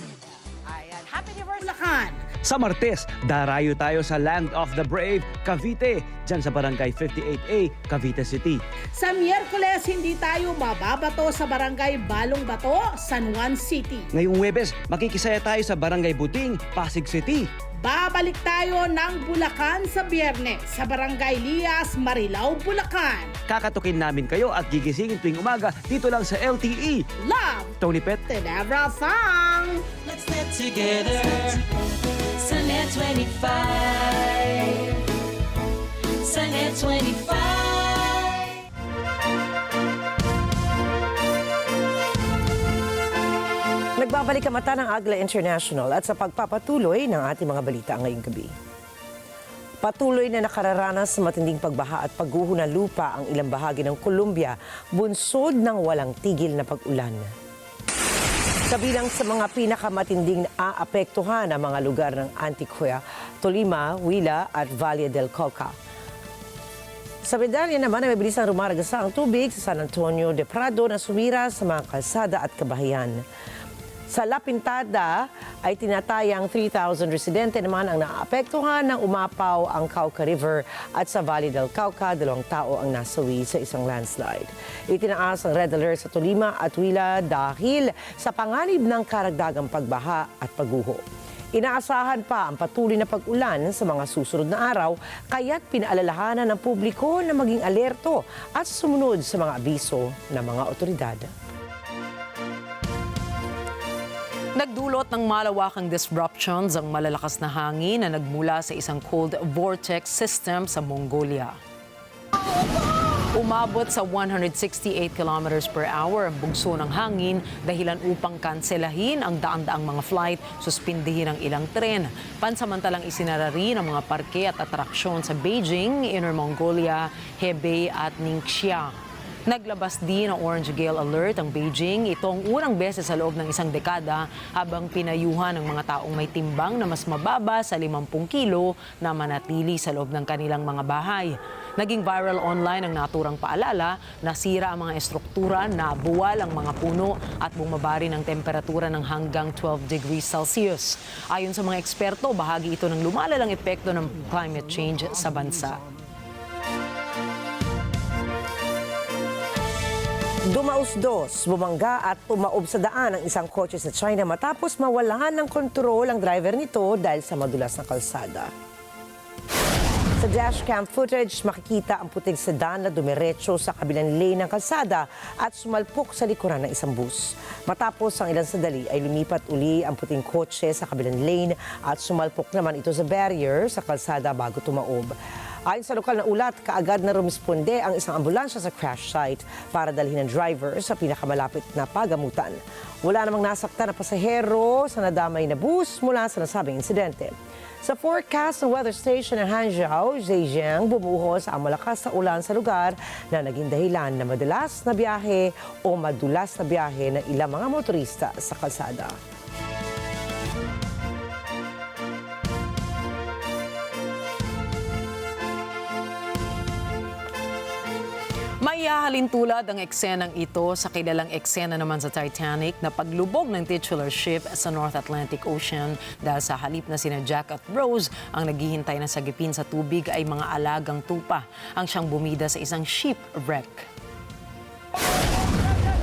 Ayan, happy anniversary! Bulacan, Sa Martes, darayo tayo sa Land of the Brave, Cavite, dyan sa Barangay 58A, Cavite City. Sa Miyerkules, hindi tayo mababato sa Barangay Balong Bato, San Juan City. Ngayong Huwebes, makikisaya tayo sa Barangay Buting, Pasig City. Babalik tayo ng Bulacan sa Biyernes, sa Barangay Lias, Marilao, Bulacan. Kakatukin namin kayo at gigisingin tuwing umaga dito lang sa LTE. Love! Tony Pet. Tenebra Fang! Let's get together sa Net 25. Sa Net 25. Nagbabalik ang mata ng Agila International at sa pagpapatuloy ng ating mga balita ngayong gabi. Patuloy na nakararanas sa matinding pagbaha at pagguho ng lupa ang ilang bahagi ng Colombia, bunsod ng walang tigil na pag-ulan. Kabilang sa mga pinakamatinding aapektuhan ang mga lugar ng Antigua, Tolima, Huila at Valle del Cauca. Sa medalya naman ay mabilis na rumaragasa ang tubig sa San Antonio de Prado na sumira sa mga kalsada at kabahayan. Sa La Pintada ay tinatayang 3,000 residente naman ang naapektuhan ng umapaw ang Cauca River at sa Valle del Cauca, 2 tao ang nasawi sa isang landslide. Itinaas ang red alert sa Tolima at Huila dahil sa panganib ng karagdagang pagbaha at pagguho. Inaasahan pa ang patuloy na pag-ulan sa mga susunod na araw, kaya't pinaalalahanan ng publiko na maging alerto at sumunod sa mga abiso ng mga otoridad. Nagdulot ng malawakang disruptions ang malalakas na hangin na nagmula sa isang cold vortex system sa Mongolia. Umabot sa 168 kilometers per hour ang bugso ng hangin dahilan upang kanselahin ang daan-daang mga flight, suspindihin ang ilang tren. Pansamantalang isinara rin ang mga parke at atraksyon sa Beijing, Inner Mongolia, Hebei at Ningxia. Naglabas din ng orange gale alert ang Beijing. Itong unang beses sa loob ng isang dekada habang pinayuhan ng mga taong may timbang na mas mababa sa 50 kilo na manatili sa loob ng kanilang mga bahay. Naging viral online ang naturang paalala, nasira ang mga estruktura, nabuwal ang mga puno at bumaba rin ang temperatura ng hanggang 12 degrees Celsius. Ayon sa mga eksperto, bahagi ito ng lumalalang epekto ng climate change sa bansa. Dumausdos, bumangga at tumaob sa daan ang isang kotse sa China matapos mawalan ng kontrol ang driver nito dahil sa madulas na kalsada. Sa dashcam footage, makikita ang puting sedan na dumiretso sa kabilang lane ng kalsada at sumalpok sa likuran ng isang bus. Matapos ang ilang sandali ay lumipat uli ang puting kotse sa kabilang lane at sumalpok naman ito sa barrier sa kalsada bago tumaob. Ayon sa lokal na ulat, kaagad na rumisponde ang isang ambulansya sa crash site para dalhin ang driver sa pinakamalapit na pagamutan. Wala namang nasaktan na pasahero sa nadamay na bus mula sa nasabing insidente. Sa forecast ng weather station ng Hanggang, Zhejiang, bumuhos ang malakas na ulan sa lugar na naging dahilan na madalas na biyahe o madulas na biyahe ng ilang mga motorista sa kalsada. Maihahalin tulad ang eksenang ito sa kilalang eksena naman sa Titanic na paglubog ng titular ship sa North Atlantic Ocean dahil sa halip na sina Jack at Rose ang naghihintay na sagipin sa tubig ay mga alagang tupa ang siyang bumida sa isang shipwreck.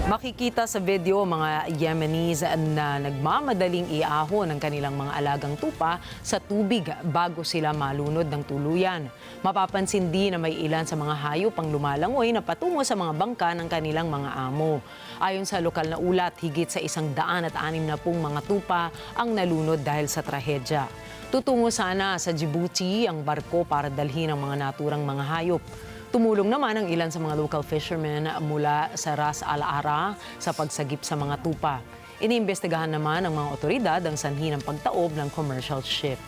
Makikita sa video mga Yemenis na nagmamadaling iahon ng kanilang mga alagang tupa sa tubig bago sila malunod ng tuluyan. Mapapansin din na may ilan sa mga hayop ang lumalangoy na patungo sa mga bangka ng kanilang mga amo. Ayon sa lokal na ulat, higit sa 160 mga tupa ang nalunod dahil sa trahedya. Tutungo sana sa Djibouti ang barko para dalhin ang mga naturang mga hayop. Tumulong naman ang ilan sa mga local fishermen mula sa Ras Al Ara sa pagsagip sa mga tupa. Iniimbestigahan naman ng mga otoridad ang sanhi ng pagtaob ng commercial ship.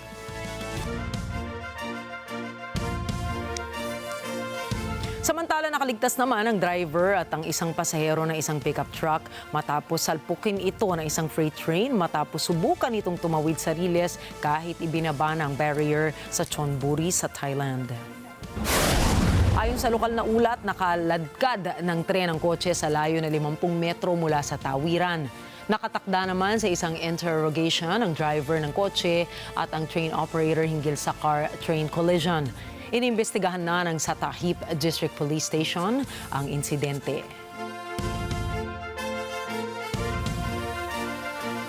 Samantala, nakaligtas naman ang driver at ang isang pasahero ng isang pickup truck matapos salpukin ito ng isang freight train matapos subukan itong tumawid sa riles kahit ibinaba ng barrier sa Chonburi sa Thailand. Ayon sa lokal na ulat, nakaladkad ng tren ang kotse sa layo na 50 metro mula sa tawiran. Nakatakda naman sa isang interrogation ang driver ng kotse at ang train operator hinggil sa car-train collision. Inimbestigahan na ng Satahip District Police Station ang insidente.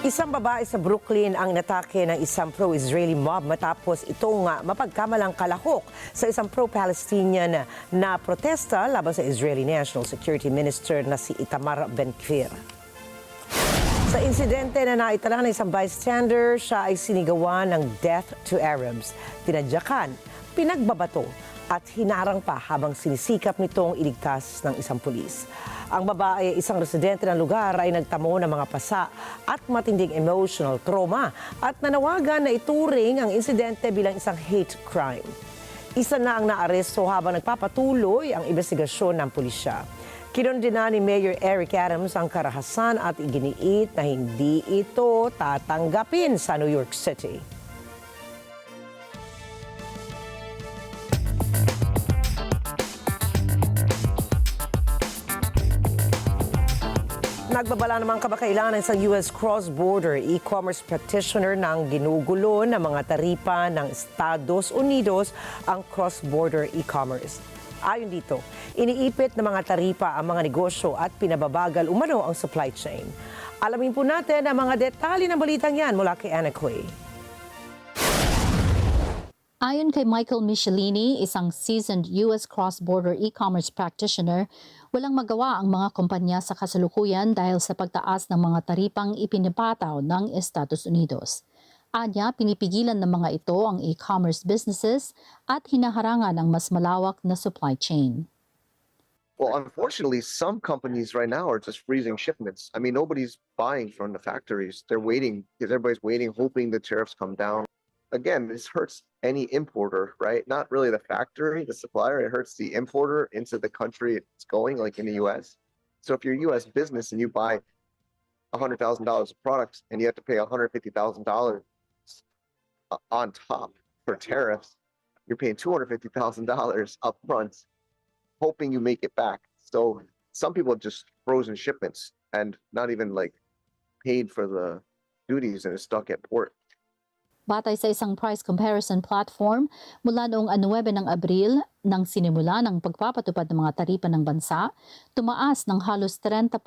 Isang babae sa Brooklyn ang inatake ng isang pro-Israeli mob matapos itong mapagkamalang kalahok sa isang pro-Palestinian na protesta laban sa Israeli National Security Minister na si Itamar Ben-Gvir. Sa insidente na naitala ng isang bystander, siya ay sinigawan ng death to Arabs. Tinadyakan, pinagbabato at hinarang pa habang sinisikap nitong iligtas ng isang pulis. Ang babae, isang residente ng lugar, ay nagtamo ng mga pasa at matinding emotional trauma at nanawagan na ituring ang insidente bilang isang hate crime. Isa na ang naaresto habang nagpapatuloy ang investigasyon ng pulisya. Kinondena ni Mayor Eric Adams ang karahasan at iginiit na hindi ito tatanggapin sa New York City. Nagbabala namang kamakailan ng isang U.S. cross-border e-commerce practitioner ng ginugulo ng mga taripa ng Estados Unidos ang cross-border e-commerce. Ayon dito, iniipit ng mga taripa ang mga negosyo at pinababagal umano ang supply chain. Alamin po natin ang mga detalye ng balitang yan mula kay Anna Quay. Ayon kay Michael Michelini, isang seasoned U.S. cross-border e-commerce practitioner, walang magawa ang mga kumpanya sa kasalukuyan dahil sa pagtaas ng mga taripang ipinapataw ng Estados Unidos. Anya, pinipigilan ng mga ito ang e-commerce businesses at hinaharangan ang mas malawak na supply chain. Well, unfortunately, some companies right now are just freezing shipments. I mean, nobody's buying from the factories. They're waiting because everybody's waiting, hoping the tariffs come down. Again, this hurts any importer, right? Not really the factory, the supplier. It hurts the importer into the country it's going, like in the U.S. So if you're a U.S. business and you buy $100,000 of products and you have to pay $150,000 on top for tariffs, you're paying $250,000 up front, hoping you make it back. So some people have just frozen shipments and not even like paid for the duties and are stuck at port. Batay sa isang price comparison platform, mula noong 9 ng Abril nang sinimula ng pagpapatupad ng mga taripa ng bansa, tumaas ng halos 30%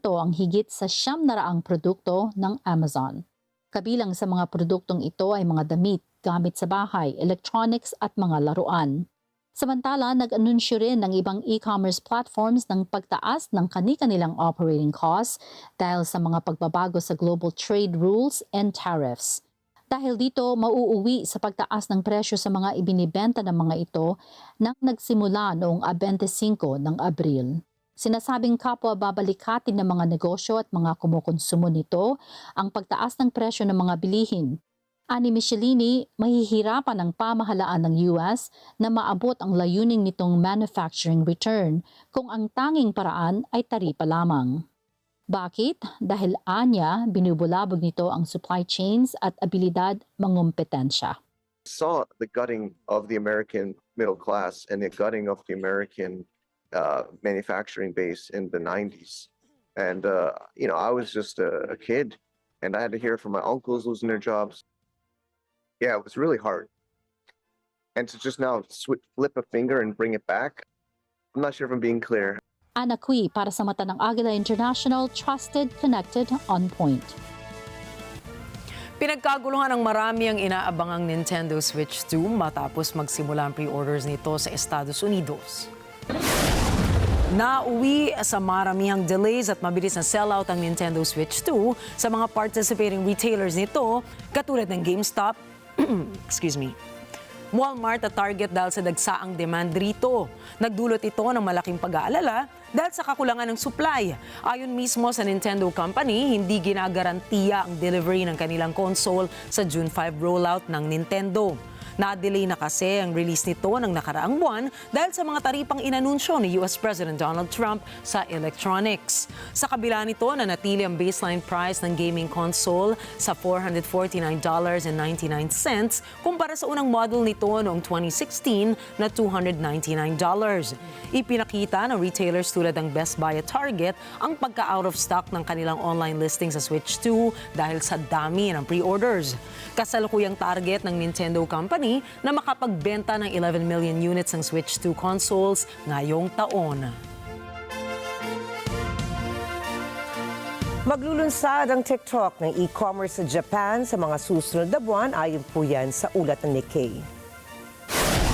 ang higit sa 900 produkto ng Amazon. Kabilang sa mga produktong ito ay mga damit, gamit sa bahay, electronics at mga laruan. Samantala, nag-anunsyo rin ng ibang e-commerce platforms ng pagtaas ng kani-kanilang operating costs dahil sa mga pagbabago sa global trade rules and tariffs. Dahil dito, mauuwi sa pagtaas ng presyo sa mga ibinibenta ng mga ito nang nagsimula noong 25 ng Abril. Sinasabing kapwa babalikatin ng mga negosyo at mga kumukonsumo nito ang pagtaas ng presyo ng mga bilihin. Ani Michelini, mahihirapan ang pamahalaan ng US na maabot ang layuning nitong manufacturing return kung ang tanging paraan ay taripa lamang. Bakit? Dahil anya, binubulabog nito ang supply chains at abilidad mangumpetensya. Saw the gutting of the American middle class and the gutting of the American manufacturing base in the 90s. And, I was just a kid and I had to hear from my uncles losing their jobs. Yeah, it was really hard. And to just now flip a finger and bring it back, I'm not sure if I'm being clear. Anna Quay para sa mata ng Agila International, trusted, connected, on point. Pinagkaguluhan ng marami ang inaabangang Nintendo Switch 2 matapos magsimula ang pre-orders nito sa Estados Unidos. Nauwi sa maramihang delays at mabilis na sellout ang Nintendo Switch 2 sa mga participating retailers nito katulad ng GameStop, Walmart at Target dahil sa dagsaang demand rito. Nagdulot ito ng malaking pag-aalala dahil sa kakulangan ng supply. Ayon mismo sa Nintendo Company, hindi ginagarantiya ang delivery ng kanilang console sa June 5 rollout ng Nintendo. Na-delay na kasi ang release nito ng nakaraang buwan dahil sa mga taripang inanunsyo ni US President Donald Trump sa electronics. Sa kabila nito, nanatili ang baseline price ng gaming console sa $449.99 kumpara sa unang model nito noong 2016 na $299. Ipinakita ng retailers tulad ng Best Buy at Target ang pagka-out of stock ng kanilang online listing sa Switch 2 dahil sa dami ng pre-orders. Kasalukuyang target ng Nintendo Company na makapagbenta ng 11 million units ng Switch 2 consoles ngayong taon. Maglulunsad ang TikTok ng e-commerce sa Japan sa mga susunod na buwan ayon po yan sa ulat ng Nikkei.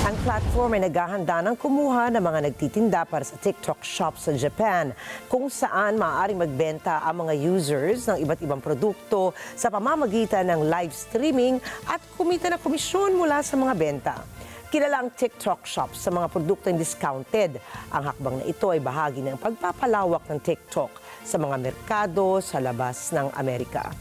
Ang platform ay naghahanda ng kumuha ng mga nagtitinda para sa TikTok shop sa Japan, kung saan maaaring magbenta ang mga users ng iba't ibang produkto sa pamamagitan ng live streaming at kumita ng komisyon mula sa mga benta. Kilala ang TikTok shop sa mga produktong discounted. Ang hakbang na ito ay bahagi ng pagpapalawak ng TikTok sa mga merkado sa labas ng Amerika.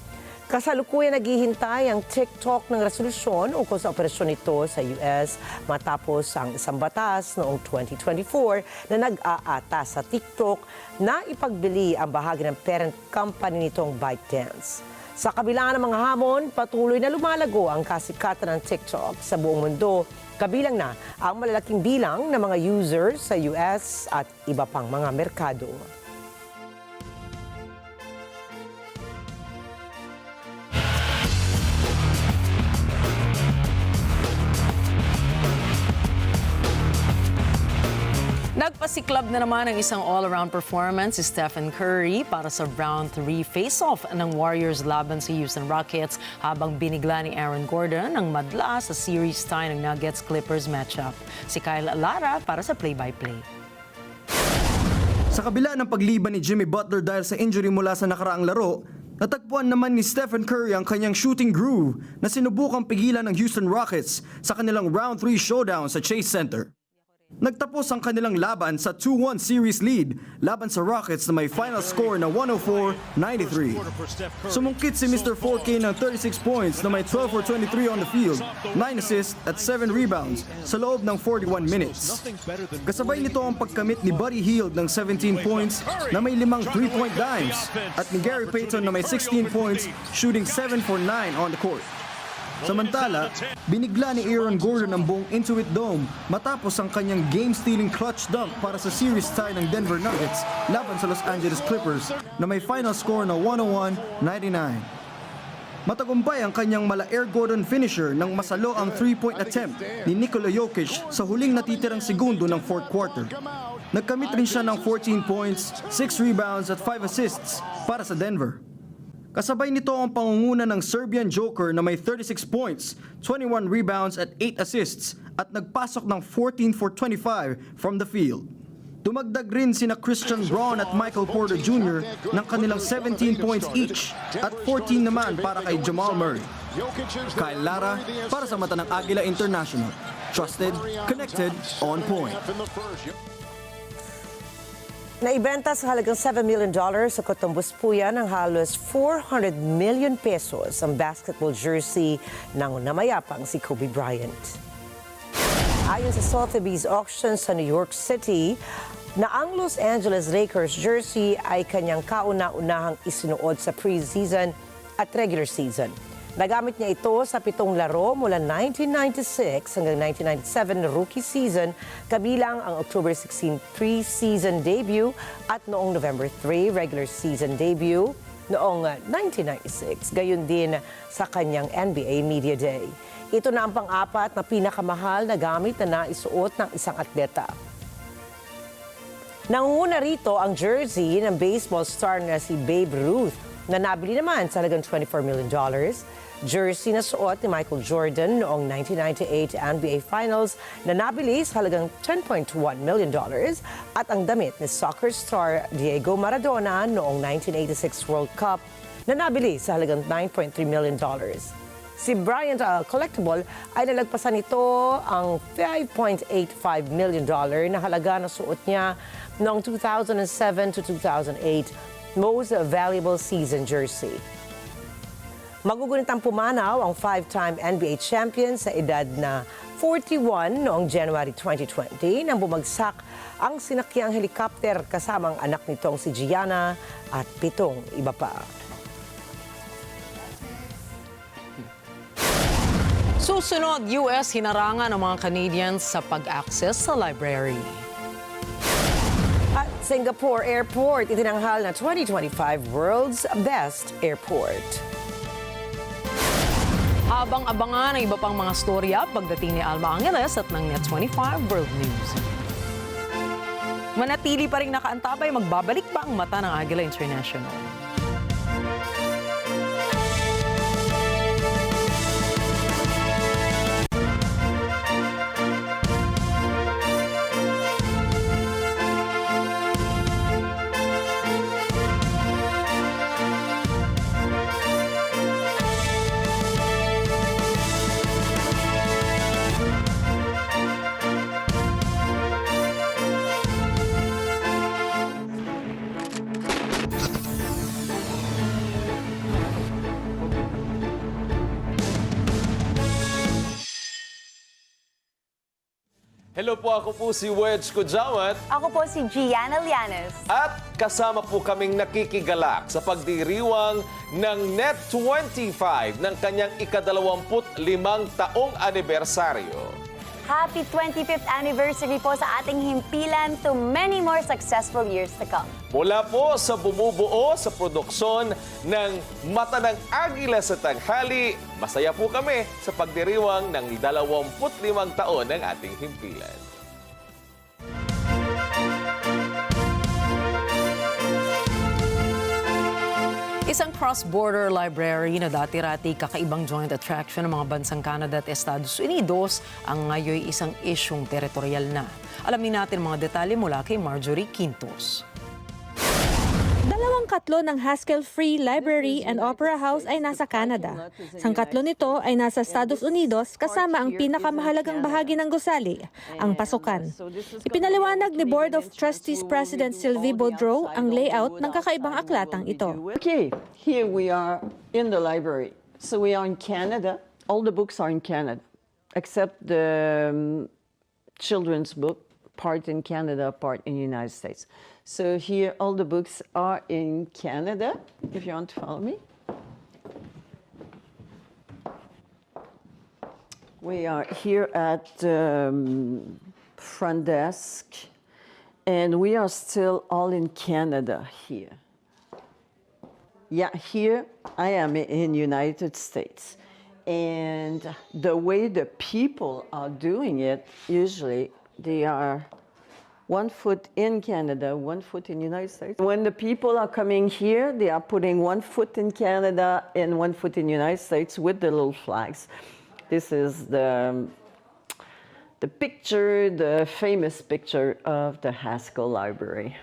Kasalukuyan naghihintay ang TikTok ng resolusyon ukol sa operasyon nito sa US matapos ang isang batas noong 2024 na nag-aata sa TikTok na ipagbili ang bahagi ng parent company nitong ByteDance. Sa kabila ng mga hamon, patuloy na lumalago ang kasikatan ng TikTok sa buong mundo, kabilang na ang malalaking bilang ng mga users sa US at iba pang mga merkado. Nagpasiklab na naman ang isang all-around performance si Stephen Curry para sa Round 3 face-off ng Warriors laban sa Houston Rockets habang binigla ni Aaron Gordon ang madla sa series tie ng Nuggets-Clippers matchup. Si Kyle Lara para sa play-by-play. Sa kabila ng pagliban ni Jimmy Butler dahil sa injury mula sa nakaraang laro, natagpuan naman ni Stephen Curry ang kanyang shooting groove na sinubukang pigilan ng Houston Rockets sa kanilang Round 3 showdown sa Chase Center. Nagtapos ang kanilang laban sa 2-1 series lead laban sa Rockets na may final score na 104-93. Sumungkit si Mr. 4K ng 36 points na may 12 for 23 on the field, 9 assists at 7 rebounds sa loob ng 41 minutes. Kasabay nito ang pagkamit ni Buddy Hield ng 17 points na may 5 3-point dimes at ni Gary Payton na may 16 points shooting 7 for 9 on the court. Samantala, binigla ni Aaron Gordon ang buong Intuit Dome matapos ang kanyang game-stealing clutch dunk para sa series tie ng Denver Nuggets laban sa Los Angeles Clippers na may final score na 101-99. Matagumpay ang kanyang mala-Air Gordon finisher nang masalo ang 3-point attempt ni Nikola Jokic sa huling natitirang segundo ng fourth quarter. Nagkamit rin siya ng 14 points, 6 rebounds at 5 assists para sa Denver. Kasabay nito ang pangunguna ng Serbian Joker na may 36 points, 21 rebounds at 8 assists at nagpasok ng 14 for 25 from the field. Dumagdag rin sina Christian Braun at Michael Porter Jr. ng kanilang 17 points each at 14 naman para kay Jamal Murray. Kyle Lara para sa mata ng Agila International. Trusted, connected, on point. Naibenta sa halagang $7 million sa Cotumbus po yan ng halos 400 million pesos ang basketball jersey ng namayapang si Kobe Bryant. Ayon sa Sotheby's auction sa New York City, na ang Los Angeles Lakers jersey ay kanyang kauna-unahang isinuot sa preseason at regular season. Nagamit niya ito sa 7 laro mula 1996 hanggang 1997 na rookie season, kabilang ang October 16 preseason debut at noong November 3 regular season debut noong 1996, gayon din sa kanyang NBA Media Day. Ito na ang pang-apat na pinakamahal na gamit na naisuot ng isang atleta. Nangunguna rito ang jersey ng baseball star na si Babe Ruth na nabili naman sa halagang $24 million. Jersey na suot ni Michael Jordan noong 1998 NBA Finals na nabili sa halagang $10.1 million at ang damit ni soccer star Diego Maradona noong 1986 World Cup na nabili sa halagang $9.3 million. Si Bryant Collectible ay nalagpasan nito ang $5.85 million na halaga na suot niya noong 2007 to 2008 Most Valuable Season Jersey. Magugunitang pumanaw ang 5-time NBA champion sa edad na 41 noong January 2020 nang bumagsak ang sinakyang helicopter kasamang anak nitong si Gianna at 7 iba pa. Susunod, US hinarangan ng mga Canadians sa pag-access sa library. At Singapore Airport itinanghal na 2025 World's Best Airport. Abang-abangan ang iba pang mga storya pagdating ni Alma Angeles at ng Net25 World News. Manatili pa rin nakaantabay, magbabalik pa ang mata ng Agila International. Hello po, ako po si Wedge Kujawat. Ako po si Gianna Llanes. At kasama po kaming nakikigalak sa pagdiriwang ng Net25 ng kanyang ika-25 taong anibersaryo. Happy 25th anniversary po sa ating himpilan to many more successful years to come. Mula po sa bumubuo sa produksyon ng Mata ng Agila sa Tanghali, masaya po kami sa pagdiriwang ng 25 taon ng ating himpilan. Isang cross-border library na dati-rati kakaibang joint attraction ng mga bansang Canada at Estados Unidos ang ngayon isang isyong teritorial na. Alamin natin mga detalye mula kay Marjorie Quintos. 2 ng Haskell Free Library and Opera House ay nasa Canada. 3 nito ay nasa Estados Unidos kasama ang pinakamahalagang bahagi ng gusali, ang pasukan. Ipinaliwanag ni Board of Trustees President Sylvie Boudreau ang layout ng kakaibang aklatang ito. Okay, here we are in the library. So we are in Canada. All the books are in Canada, except the children's book, part in Canada, part in the United States. So here, all the books are in Canada, if you want to follow me. We are here at front desk, and we are still all in Canada here. Yeah, here I am in United States. And the way the people are doing it, usually they are 1 foot in Canada, 1 foot in the United States. When the people are coming here, they are putting 1 foot in Canada and 1 foot in the United States with the little flags. This is the picture, the famous picture of the Haskell Library.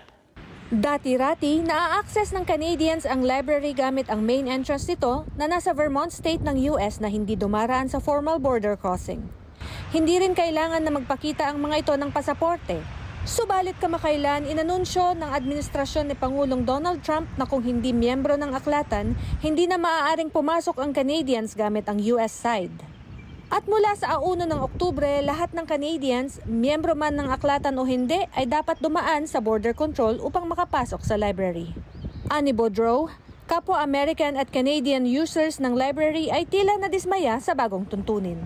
Dati-rati, naa-access ng Canadians ang library gamit ang main entrance nito na nasa Vermont State ng US na hindi dumaraan sa formal border crossing. Hindi rin kailangan na magpakita ang mga ito ng pasaporte. Subalit kamakailan, inanunsyo ng administrasyon ni Pangulong Donald Trump na kung hindi miyembro ng aklatan, hindi na maaaring pumasok ang Canadians gamit ang US side. At mula sa 1 ng Oktubre, lahat ng Canadians, miyembro man ng aklatan o hindi, ay dapat dumaan sa border control upang makapasok sa library. Ani Boudreau, kapwa American at Canadian users ng library ay tila nadismaya sa bagong tuntunin.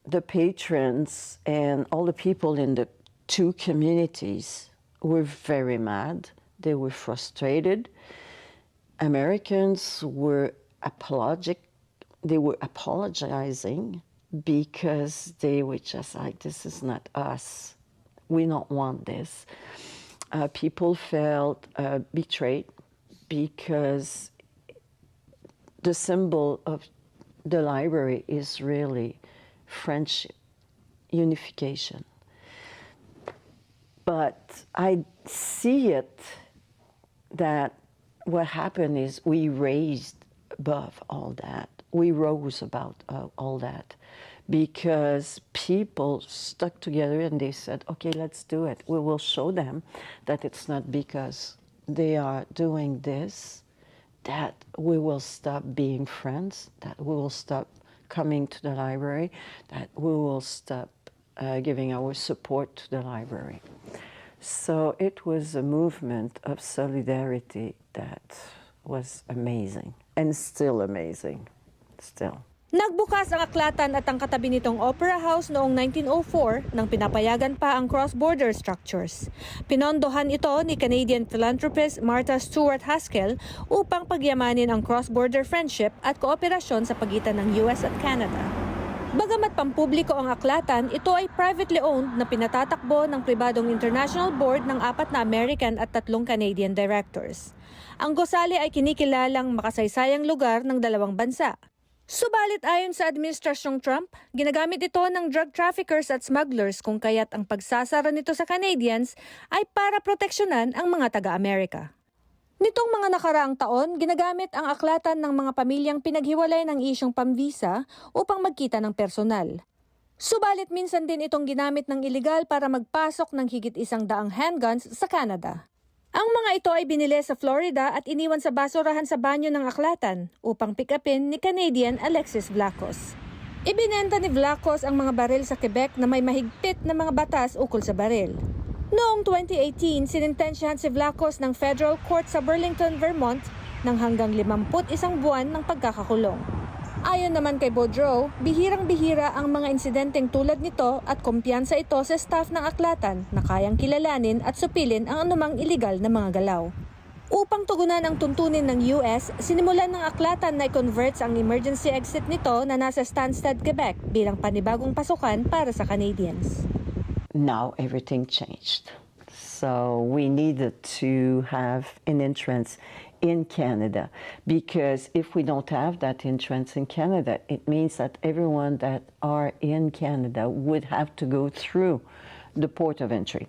The patrons and all the people in the 2 communities were very mad. They were frustrated. Americans were apologizing because they were just like, this is not us. We don't want this. People felt betrayed because the symbol of the library is really friendship, unification. But I see it that what happened is we raised above all that. We rose about all that because people stuck together and they said, okay, let's do it. We will show them that it's not because they are doing this that we will stop being friends, that we will stop coming to the library, that we will stop giving our support to the library. So it was a movement of solidarity that was amazing and still amazing, still. Nagbukas ang aklatan at ang katabi nitong Opera House noong 1904 nang pinapayagan pa ang cross-border structures. Pinondohan ito ni Canadian philanthropist Martha Stewart Haskell upang pagyamanin ang cross-border friendship at kooperasyon sa pagitan ng US at Canada. Bagamat pampubliko ang aklatan, ito ay privately owned na pinatatakbo ng pribadong international board ng 4 na American at 3 Canadian directors. Ang gusali ay kinikilalang makasaysayang lugar ng 2 bansa. Subalit ayon sa Administrasyong Trump, ginagamit ito ng drug traffickers at smugglers kung kaya't ang pagsasara nito sa Canadians ay para proteksyonan ang mga taga-Amerika. Nitong mga nakaraang taon, ginagamit ang aklatan ng mga pamilyang pinaghiwalay ng isyong pamvisa upang magkita ng personal. Subalit minsan din itong ginamit ng iligal para magpasok ng higit 100 handguns sa Canada. Ang mga ito ay binili sa Florida at iniwan sa basurahan sa banyo ng aklatan upang pick-upin ni Canadian Alexis Vlachos. Ibinenta ni Vlachos ang mga baril sa Quebec na may mahigpit na mga batas ukol sa baril. Noong 2018, sinintensyahan si Vlachos ng Federal Court sa Burlington, Vermont ng hanggang 51 buwan ng pagkakakulong. Ayon naman kay Boudreau, bihirang-bihira ang mga insidenteng tulad nito at kumpiyansa ito sa staff ng aklatan na kayang kilalanin at supilin ang anumang iligal na mga galaw. Upang tugunan ang tuntunin ng US, sinimulan ng aklatan na i-convert ang emergency exit nito na nasa Stansted, Quebec bilang panibagong pasukan para sa Canadians. Now everything changed. So we needed to have an entrance in Canada, because if we don't have that entrance in Canada, it means that everyone that are in Canada would have to go through the port of entry,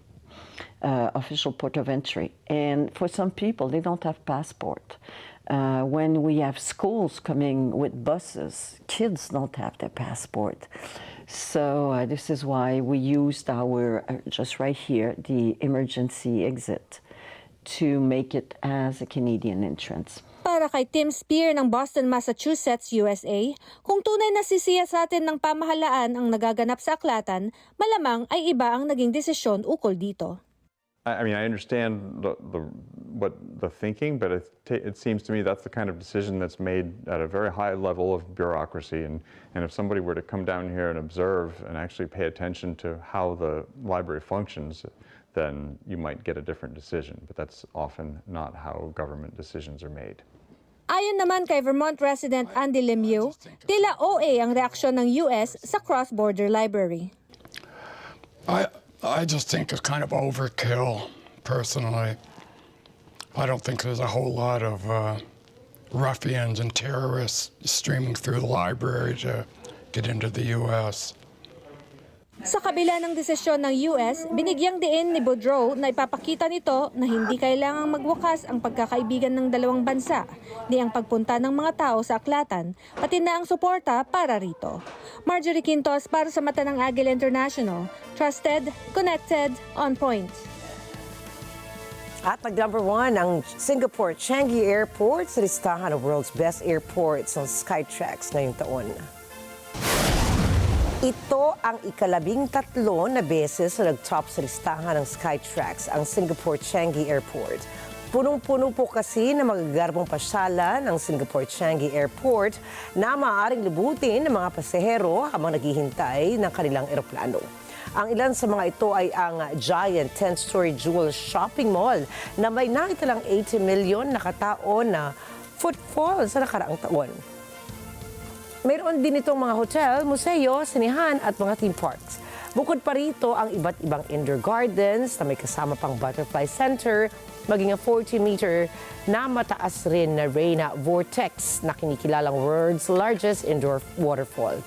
official port of entry. And for some people, they don't have passport. When we have schools coming with buses, kids don't have their passport. So this is why we used our, just right here, the emergency exit to make it as a Canadian entrance. Para kay Tim Spear ng Boston, Massachusetts, USA, kung tunay na sisiyasatin ng pamahalaan ang nagaganap sa aklatan, malamang ay iba ang naging desisyon ukol dito. I mean, I understand the thinking, but it seems to me that's the kind of decision that's made at a very high level of bureaucracy. And if somebody were to come down here and observe and actually pay attention to how the library functions, then you might get a different decision. But that's often not how government decisions are made. Ayon naman kay Vermont resident Andy Lemieux, tila OA ang reaksyon ng US sa cross-border library. I just think it's kind of overkill, personally. I don't think there's a whole lot of ruffians and terrorists streaming through the library to get into the U.S. Sa kabila ng desisyon ng US, binigyang diin ni Boudreau na ipapakita nito na hindi kailangang magwakas ang pagkakaibigan ng 2 bansa, ni ang pagpunta ng mga tao sa aklatan, pati na ang suporta para rito. Marjorie Quintos para sa Mata ng Agila International. Trusted, connected, on point. At nag-number 1 ang Singapore Changi Airport sa listahan ng world's best airports ng Skytrax ngayong taon. Ito ang ika-13 na beses na nag-top sa listahan ng Skytrax ang Singapore Changi Airport. Punong-puno po kasi na magagarbong pasyalan ng Singapore Changi Airport na maaaring libutin ng mga pasahero habang naghihintay ng kanilang eroplano. Ang ilan sa mga ito ay ang giant 10-story jewel shopping mall na may nakitalang 80 million na katao na footfall sa nakaraang taon. Mayroon din itong mga hotel, museo, sinihan at mga theme parks. Bukod pa rito ang iba't ibang indoor gardens na may kasama pang butterfly center, maging ang 40-meter na mataas rin na Reina Vortex na kinikilalang world's largest indoor waterfall.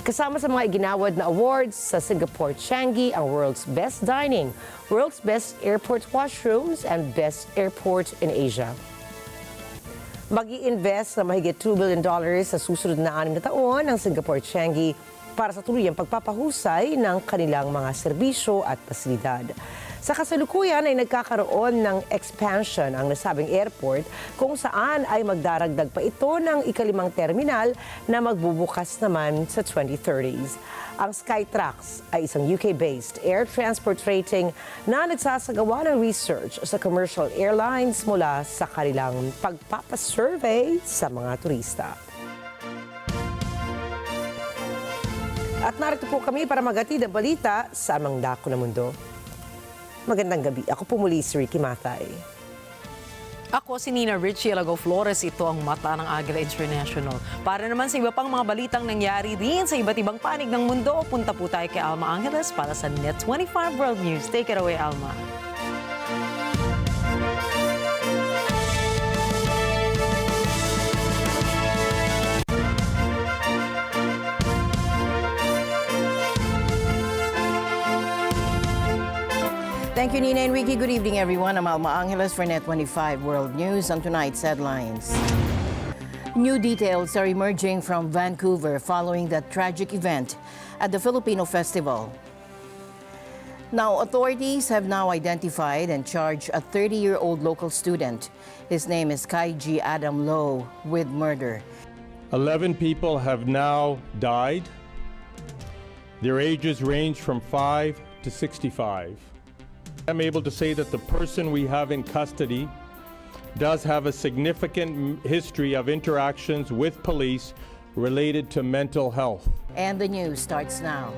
Kasama sa mga iginawad na awards sa Singapore Changi ang World's Best Dining, World's Best Airport Washrooms, and Best Airport in Asia. Mag-i-invest na mahigit $2 billion sa susunod na 6 na taon ang Singapore Changi para sa tuluyang pagpapahusay ng kanilang mga serbisyo at pasilidad. Sa kasalukuyan ay nagkakaroon ng expansion ang nasabing airport kung saan ay magdaragdag pa ito ng ikalimang terminal na magbubukas naman sa 2030s. Ang Skytrax ay isang UK-based air transport rating na nagsasagawa ng research sa commercial airlines mula sa kanilang pagpapasurvey sa mga turista. At narito po kami para maghatid ang balita sa amang dako na mundo. Magandang gabi. Ako po muli si Rikki Mathay. Ako si Rikki, Alagao, Flores. Ito ang mata ng Agila International. Para naman sa iba pang mga balitang nangyari rin sa iba't ibang panig ng mundo, punta po tayo kay Alma Angeles para sa Net 25 World News. Take it away, Alma. Thank you, Nina and Rikki. Good evening, everyone. I'm Alma Angeles for Net 25 World News on tonight's headlines. New details are emerging from Vancouver following that tragic event at the Filipino Festival. Now, authorities have now identified and charged a 30-year-old local student. His name is Kaiji Adam Low with murder. 11 people have now died. Their ages range from 5 to 65. I'm able to say that the person we have in custody does have a significant history of interactions with police related to mental health. And the news starts now.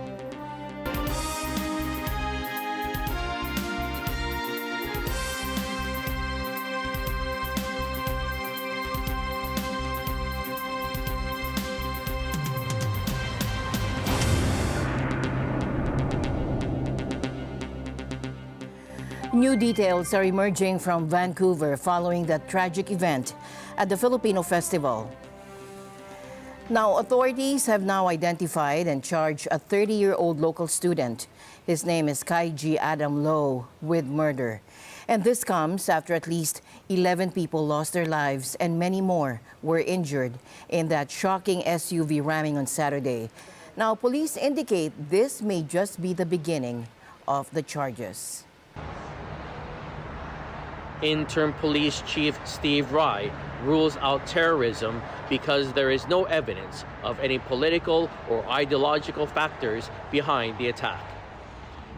New details are emerging from Vancouver following that tragic event at the Filipino Festival. Now, authorities have now identified and charged a 30-year-old local student. His name is Kaiji Adam Low with murder. And this comes after at least 11 people lost their lives and many more were injured in that shocking SUV ramming on Saturday. Now, police indicate this may just be the beginning of the charges. Interim Police Chief Steve Rai rules out terrorism because there is no evidence of any political or ideological factors behind the attack.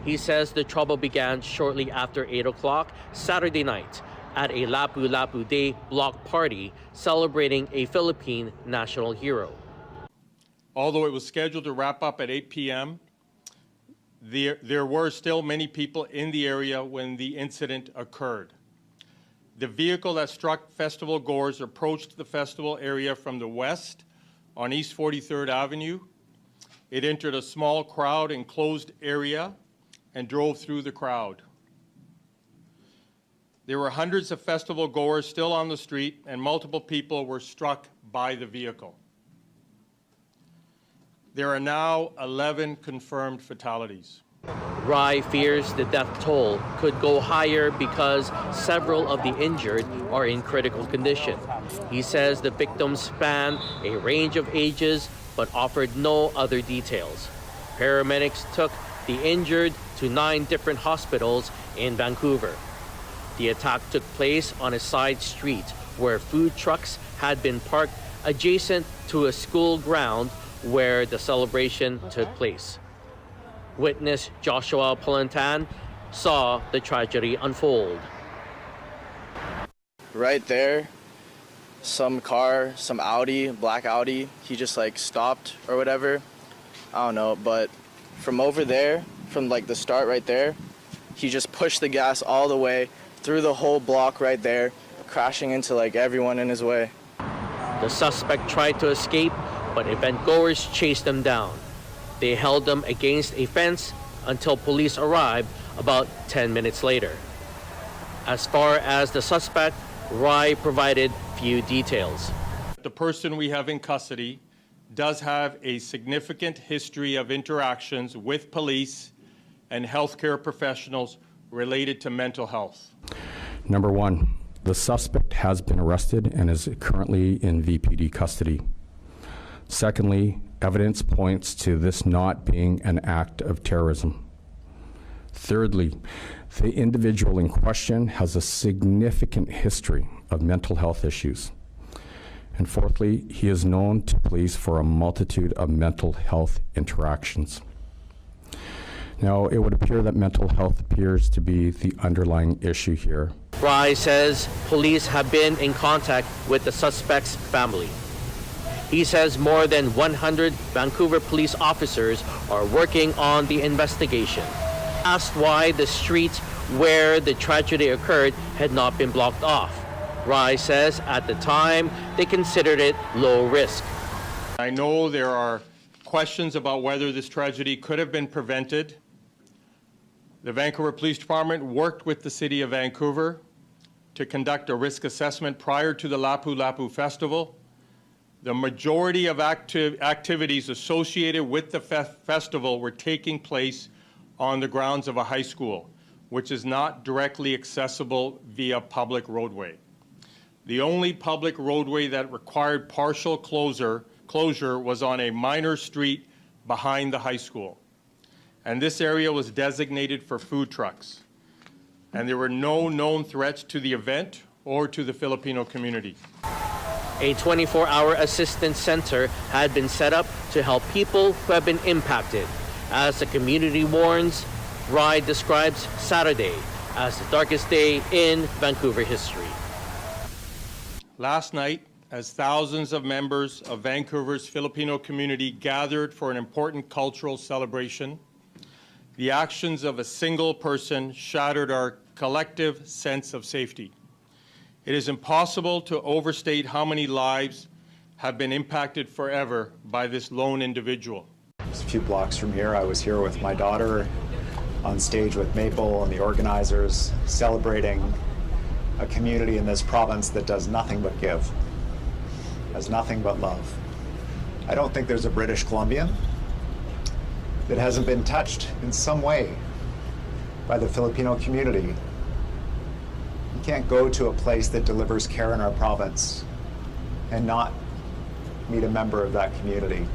He says the trouble began shortly after 8 o'clock Saturday night at a Lapu-Lapu Day block party celebrating a Philippine national hero. Although it was scheduled to wrap up at 8 p.m., there were still many people in the area when the incident occurred. The vehicle that struck festival goers approached the festival area from the west on East 43rd Avenue. It entered a small crowd enclosed area and drove through the crowd. There were hundreds of festival goers still on the street, and multiple people were struck by the vehicle. There are now 11 confirmed fatalities. Rai fears the death toll could go higher because several of the injured are in critical condition. He says the victims span a range of ages but offered no other details. Paramedics took the injured to 9 different hospitals in Vancouver. The attack took place on a side street where food trucks had been parked adjacent to a school ground where the celebration took place. Witness Joshua Palantan saw the tragedy unfold. Right there, some car, some Audi, black Audi, he just like stopped or whatever. I don't know, but from over there, from like the start right there, he just pushed the gas all the way through the whole block right there, crashing into like everyone in his way. The suspect tried to escape, but event goers chased him down. They held them against a fence until police arrived about 10 minutes later. As far as the suspect, Rai provided few details. The person we have in custody does have a significant history of interactions with police and healthcare professionals related to mental health. Number one, the suspect has been arrested and is currently in VPD custody. Secondly, evidence points to this not being an act of terrorism. Thirdly, the individual in question has a significant history of mental health issues. And fourthly, he is known to police for a multitude of mental health interactions. Now, it would appear that mental health appears to be the underlying issue here. Rai says police have been in contact with the suspect's family. He says more than 100 Vancouver police officers are working on the investigation. Asked why the streets where the tragedy occurred had not been blocked off, Rai says at the time they considered it low risk. I know there are questions about whether this tragedy could have been prevented. The Vancouver Police Department worked with the City of Vancouver to conduct a risk assessment prior to the Lapu Lapu Festival. The majority of activities associated with the festival were taking place on the grounds of a high school, which is not directly accessible via public roadway. The only public roadway that required partial closure was on a minor street behind the high school. And this area was designated for food trucks. And there were no known threats to the event or to the Filipino community. A 24-hour assistance center had been set up to help people who have been impacted. As the community warns, Rai describes Saturday as the darkest day in Vancouver history. Last night, as thousands of members of Vancouver's Filipino community gathered for an important cultural celebration, the actions of a single person shattered our collective sense of safety. It is impossible to overstate how many lives have been impacted forever by this lone individual. Just a few blocks from here, I was here with my daughter on stage with Maple and the organizers, celebrating a community in this province that does nothing but give, has nothing but love. I don't think there's a British Columbian that hasn't been touched in some way by the Filipino community. You can't go to a place that delivers care in our province and not meet a member of that community.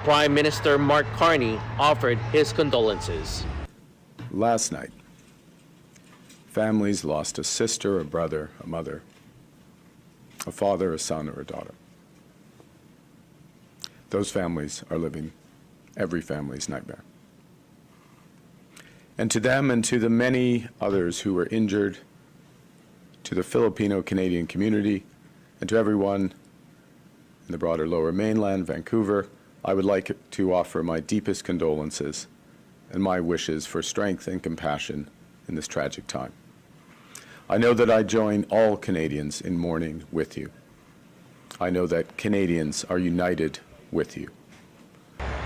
Prime Minister Mark Carney offered his condolences. Last night, families lost a sister, a brother, a mother, a father, a son, or a daughter. Those families are living every family's nightmare. And to them and to the many others who were injured, to the Filipino-Canadian community, and to everyone in the broader Lower Mainland, Vancouver, I would like to offer my deepest condolences and my wishes for strength and compassion in this tragic time. I know that I join all Canadians in mourning with you. I know that Canadians are united with you.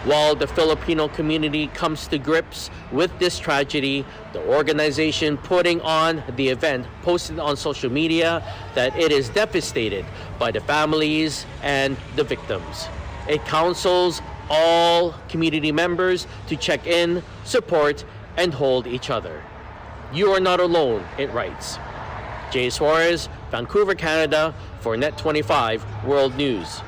While the Filipino community comes to grips with this tragedy, the organization putting on the event posted on social media that it is devastated by the families and the victims. It counsels all community members to check in, support, and hold each other. You are not alone, it writes. Jay Suarez, Vancouver, Canada, for Net25 World News.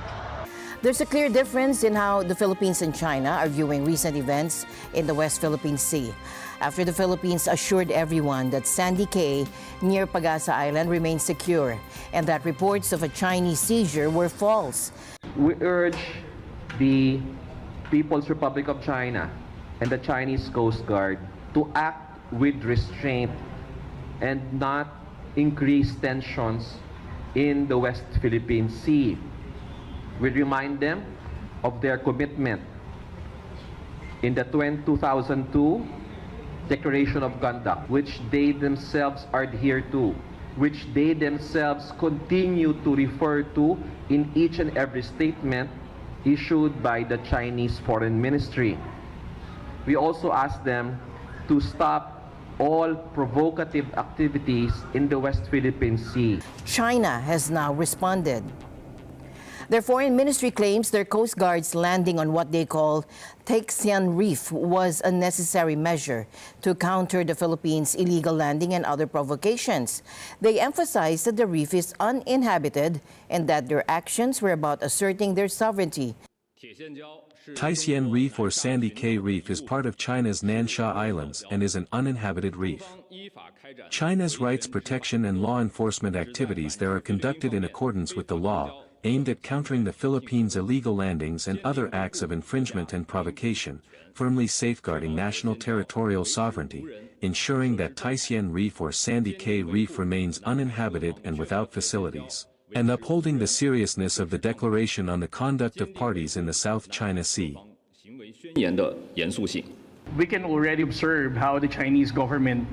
There's a clear difference in how the Philippines and China are viewing recent events in the West Philippine Sea, after the Philippines assured everyone that Sandy Cay near Pagasa Island remains secure and that reports of a Chinese seizure were false. We urge the People's Republic of China and the Chinese Coast Guard to act with restraint and not increase tensions in the West Philippine Sea. We remind them of their commitment in the 2002 Declaration of Conduct, which they themselves adhere to, which they themselves continue to refer to in each and every statement issued by the Chinese Foreign Ministry. We also ask them to stop all provocative activities in the West Philippine Sea. China has now responded. Their foreign ministry claims their Coast Guard's landing on what they call Taixian Reef was a necessary measure to counter the Philippines' illegal landing and other provocations. They emphasize that the reef is uninhabited and that their actions were about asserting their sovereignty. Taishan Reef or Sandy Cay Reef is part of China's Nansha Islands and is an uninhabited reef. China's rights protection and law enforcement activities there are conducted in accordance with the law, aimed at countering the Philippines' illegal landings and other acts of infringement and provocation, firmly safeguarding national territorial sovereignty, ensuring that Taishan Reef or Sandy Cay Reef remains uninhabited and without facilities, and upholding the seriousness of the Declaration on the Conduct of Parties in the South China Sea. We can already observe how the Chinese government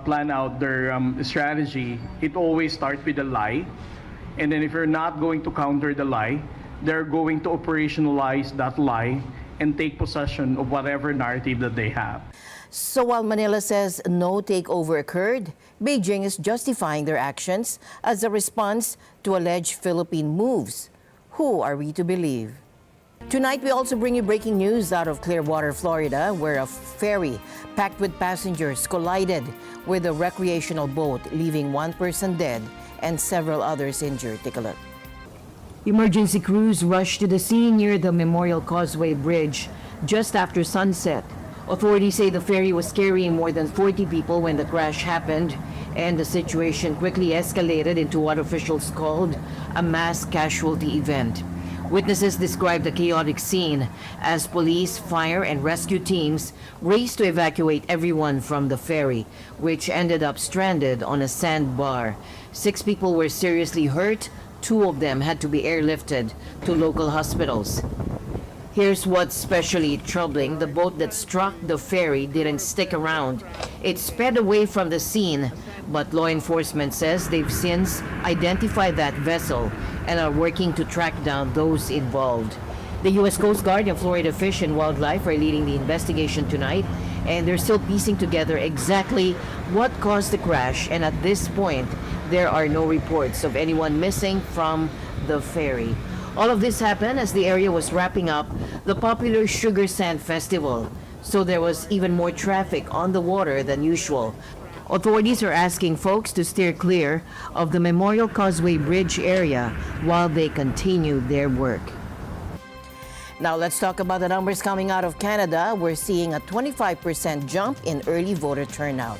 plan out their strategy. It always starts with a lie, and then if you're not going to counter the lie, they're going to operationalize that lie and take possession of whatever narrative that they have. So while Manila says no takeover occurred, Beijing is justifying their actions as a response to alleged Philippine moves. Who are we to believe? Tonight, we also bring you breaking news out of Clearwater, Florida, where a ferry packed with passengers collided with a recreational boat, leaving one person dead and several others injured. Take a look. Emergency crews rushed to the scene near the Memorial Causeway Bridge just after sunset. Authorities say the ferry was carrying more than 40 people when the crash happened, and the situation quickly escalated into what officials called a mass casualty event. Witnesses described the chaotic scene as police, fire, and rescue teams raced to evacuate everyone from the ferry, which ended up stranded on a sandbar. 6 people were seriously hurt. 2 of them had to be airlifted to local hospitals. Here's what's especially troubling. The boat that struck the ferry didn't stick around. It sped away from the scene, but law enforcement says they've since identified that vessel and are working to track down those involved. The U.S. Coast Guard and Florida Fish and Wildlife are leading the investigation tonight, and they're still piecing together exactly what caused the crash, and at this point, there are no reports of anyone missing from the ferry. All of this happened as the area was wrapping up the popular Sugar Sand Festival, so there was even more traffic on the water than usual. Authorities are asking folks to steer clear of the Memorial Causeway Bridge area while they continue their work. Now let's talk about the numbers coming out of Canada. We're seeing a 25% jump in early voter turnout,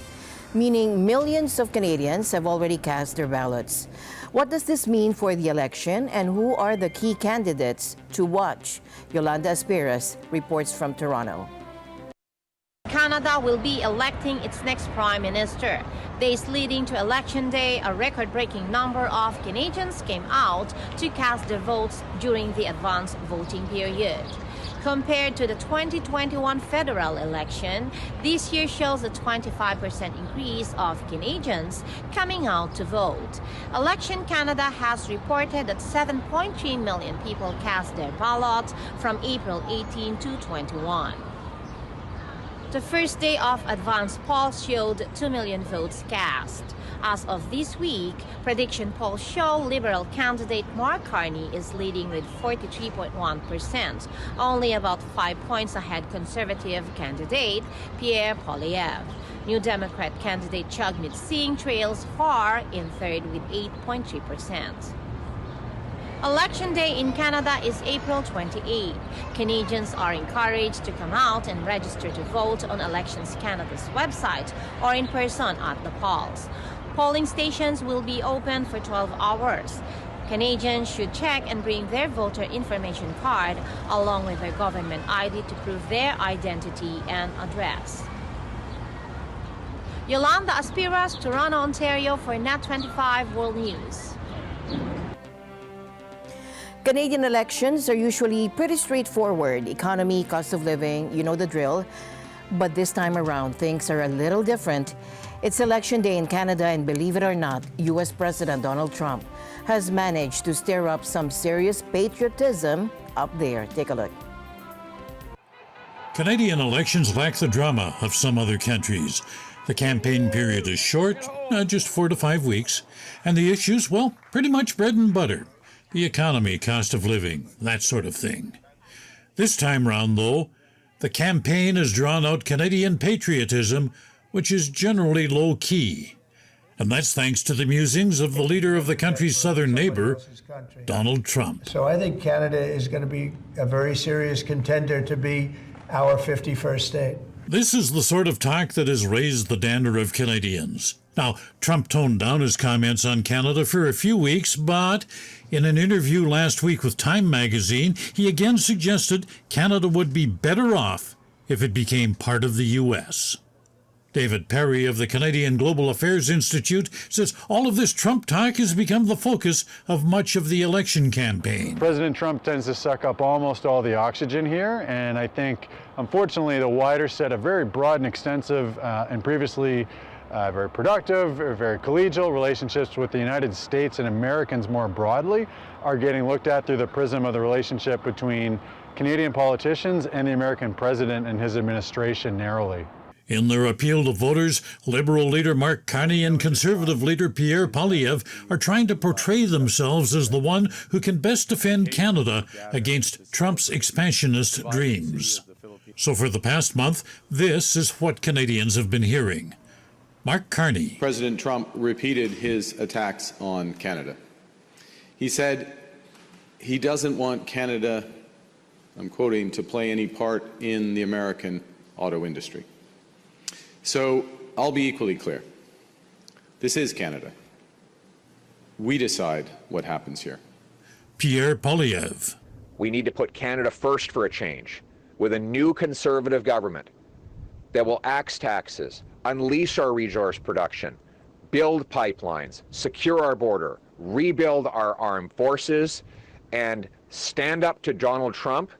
meaning millions of Canadians have already cast their ballots. What does this mean for the election, and who are the key candidates to watch? Yolanda Aspiras reports from Toronto. Canada will be electing its next prime minister. Days leading to Election Day, a record-breaking number of Canadians came out to cast their votes during the advance voting period. Compared to the 2021 federal election, this year shows a 25% increase of Canadians coming out to vote. Election Canada has reported that 7.3 million people cast their ballots from April 18 to 21. The first day of advance polls showed 2 million votes cast. As of this week, prediction polls show Liberal candidate Mark Carney is leading with 43.1%, only about 5 points ahead Conservative candidate Pierre Poilievre. New Democrat candidate Jagmeet Singh trails far in third with 8.3%. Election Day in Canada is April 28. Canadians are encouraged to come out and register to vote on Elections Canada's website or in person at the polls. Polling stations will be open for 12 hours. Canadians should check and bring their voter information card along with their government ID to prove their identity and address. Yolanda Aspiras, Toronto, Ontario for Net25 World News. Canadian elections are usually pretty straightforward. Economy, cost of living, you know the drill. But this time around, things are a little different. It's Election Day in Canada, and believe it or not, U.S. President Donald Trump has managed to stir up some serious patriotism up there. Take a look. Canadian elections lack the drama of some other countries. The campaign period is short, just 4 to 5 weeks, and the issues, well, pretty much bread and butter. The economy, cost of living, that sort of thing. This time round, though, the campaign has drawn out Canadian patriotism, which is generally low-key. And that's thanks to the musings of the leader of the country's southern neighbor, Donald Trump. So I think Canada is going to be a very serious contender to be our 51st state. This is the sort of talk that has raised the dander of Canadians. Now, Trump toned down his comments on Canada for a few weeks, but in an interview last week with Time magazine, he again suggested Canada would be better off if it became part of the U.S. David Perry of the Canadian Global Affairs Institute says all of this Trump talk has become the focus of much of the election campaign. President Trump tends to suck up almost all the oxygen here, and I think, unfortunately, the wider set of very broad and extensive and previously very productive, very collegial relationships with the United States and Americans more broadly are getting looked at through the prism of the relationship between Canadian politicians and the American president and his administration narrowly. In their appeal to voters, Liberal leader Mark Carney and Conservative leader Pierre Poilievre are trying to portray themselves as the one who can best defend Canada against Trump's expansionist dreams. So for the past month, this is what Canadians have been hearing. Mark Carney. President Trump repeated his attacks on Canada. He said he doesn't want Canada, I'm quoting, to play any part in the American auto industry. So I'll be equally clear. This is Canada. We decide what happens here. Pierre Poilievre. We need to put Canada first for a change, with a new Conservative government that will axe taxes, unleash our resource production, build pipelines, secure our border, rebuild our armed forces, and stand up to Donald Trump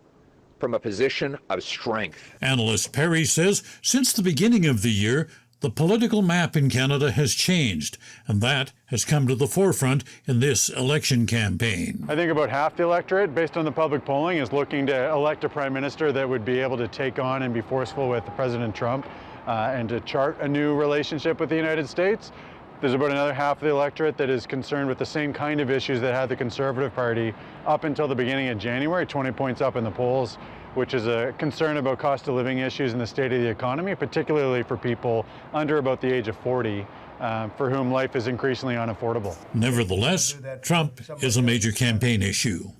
from a position of strength. Analyst Perry says since the beginning of the year, the political map in Canada has changed, and that has come to the forefront in this election campaign. I think about half the electorate, based on the public polling, is looking to elect a prime minister that would be able to take on and be forceful with President Trump and to chart a new relationship with the United States. There's about another half of the electorate that is concerned with the same kind of issues that had the Conservative Party up until the beginning of January, 20 points up in the polls, which is a concern about cost of living issues and the state of the economy, particularly for people under about the age of 40, for whom life is increasingly unaffordable. Nevertheless, Trump is a major campaign issue.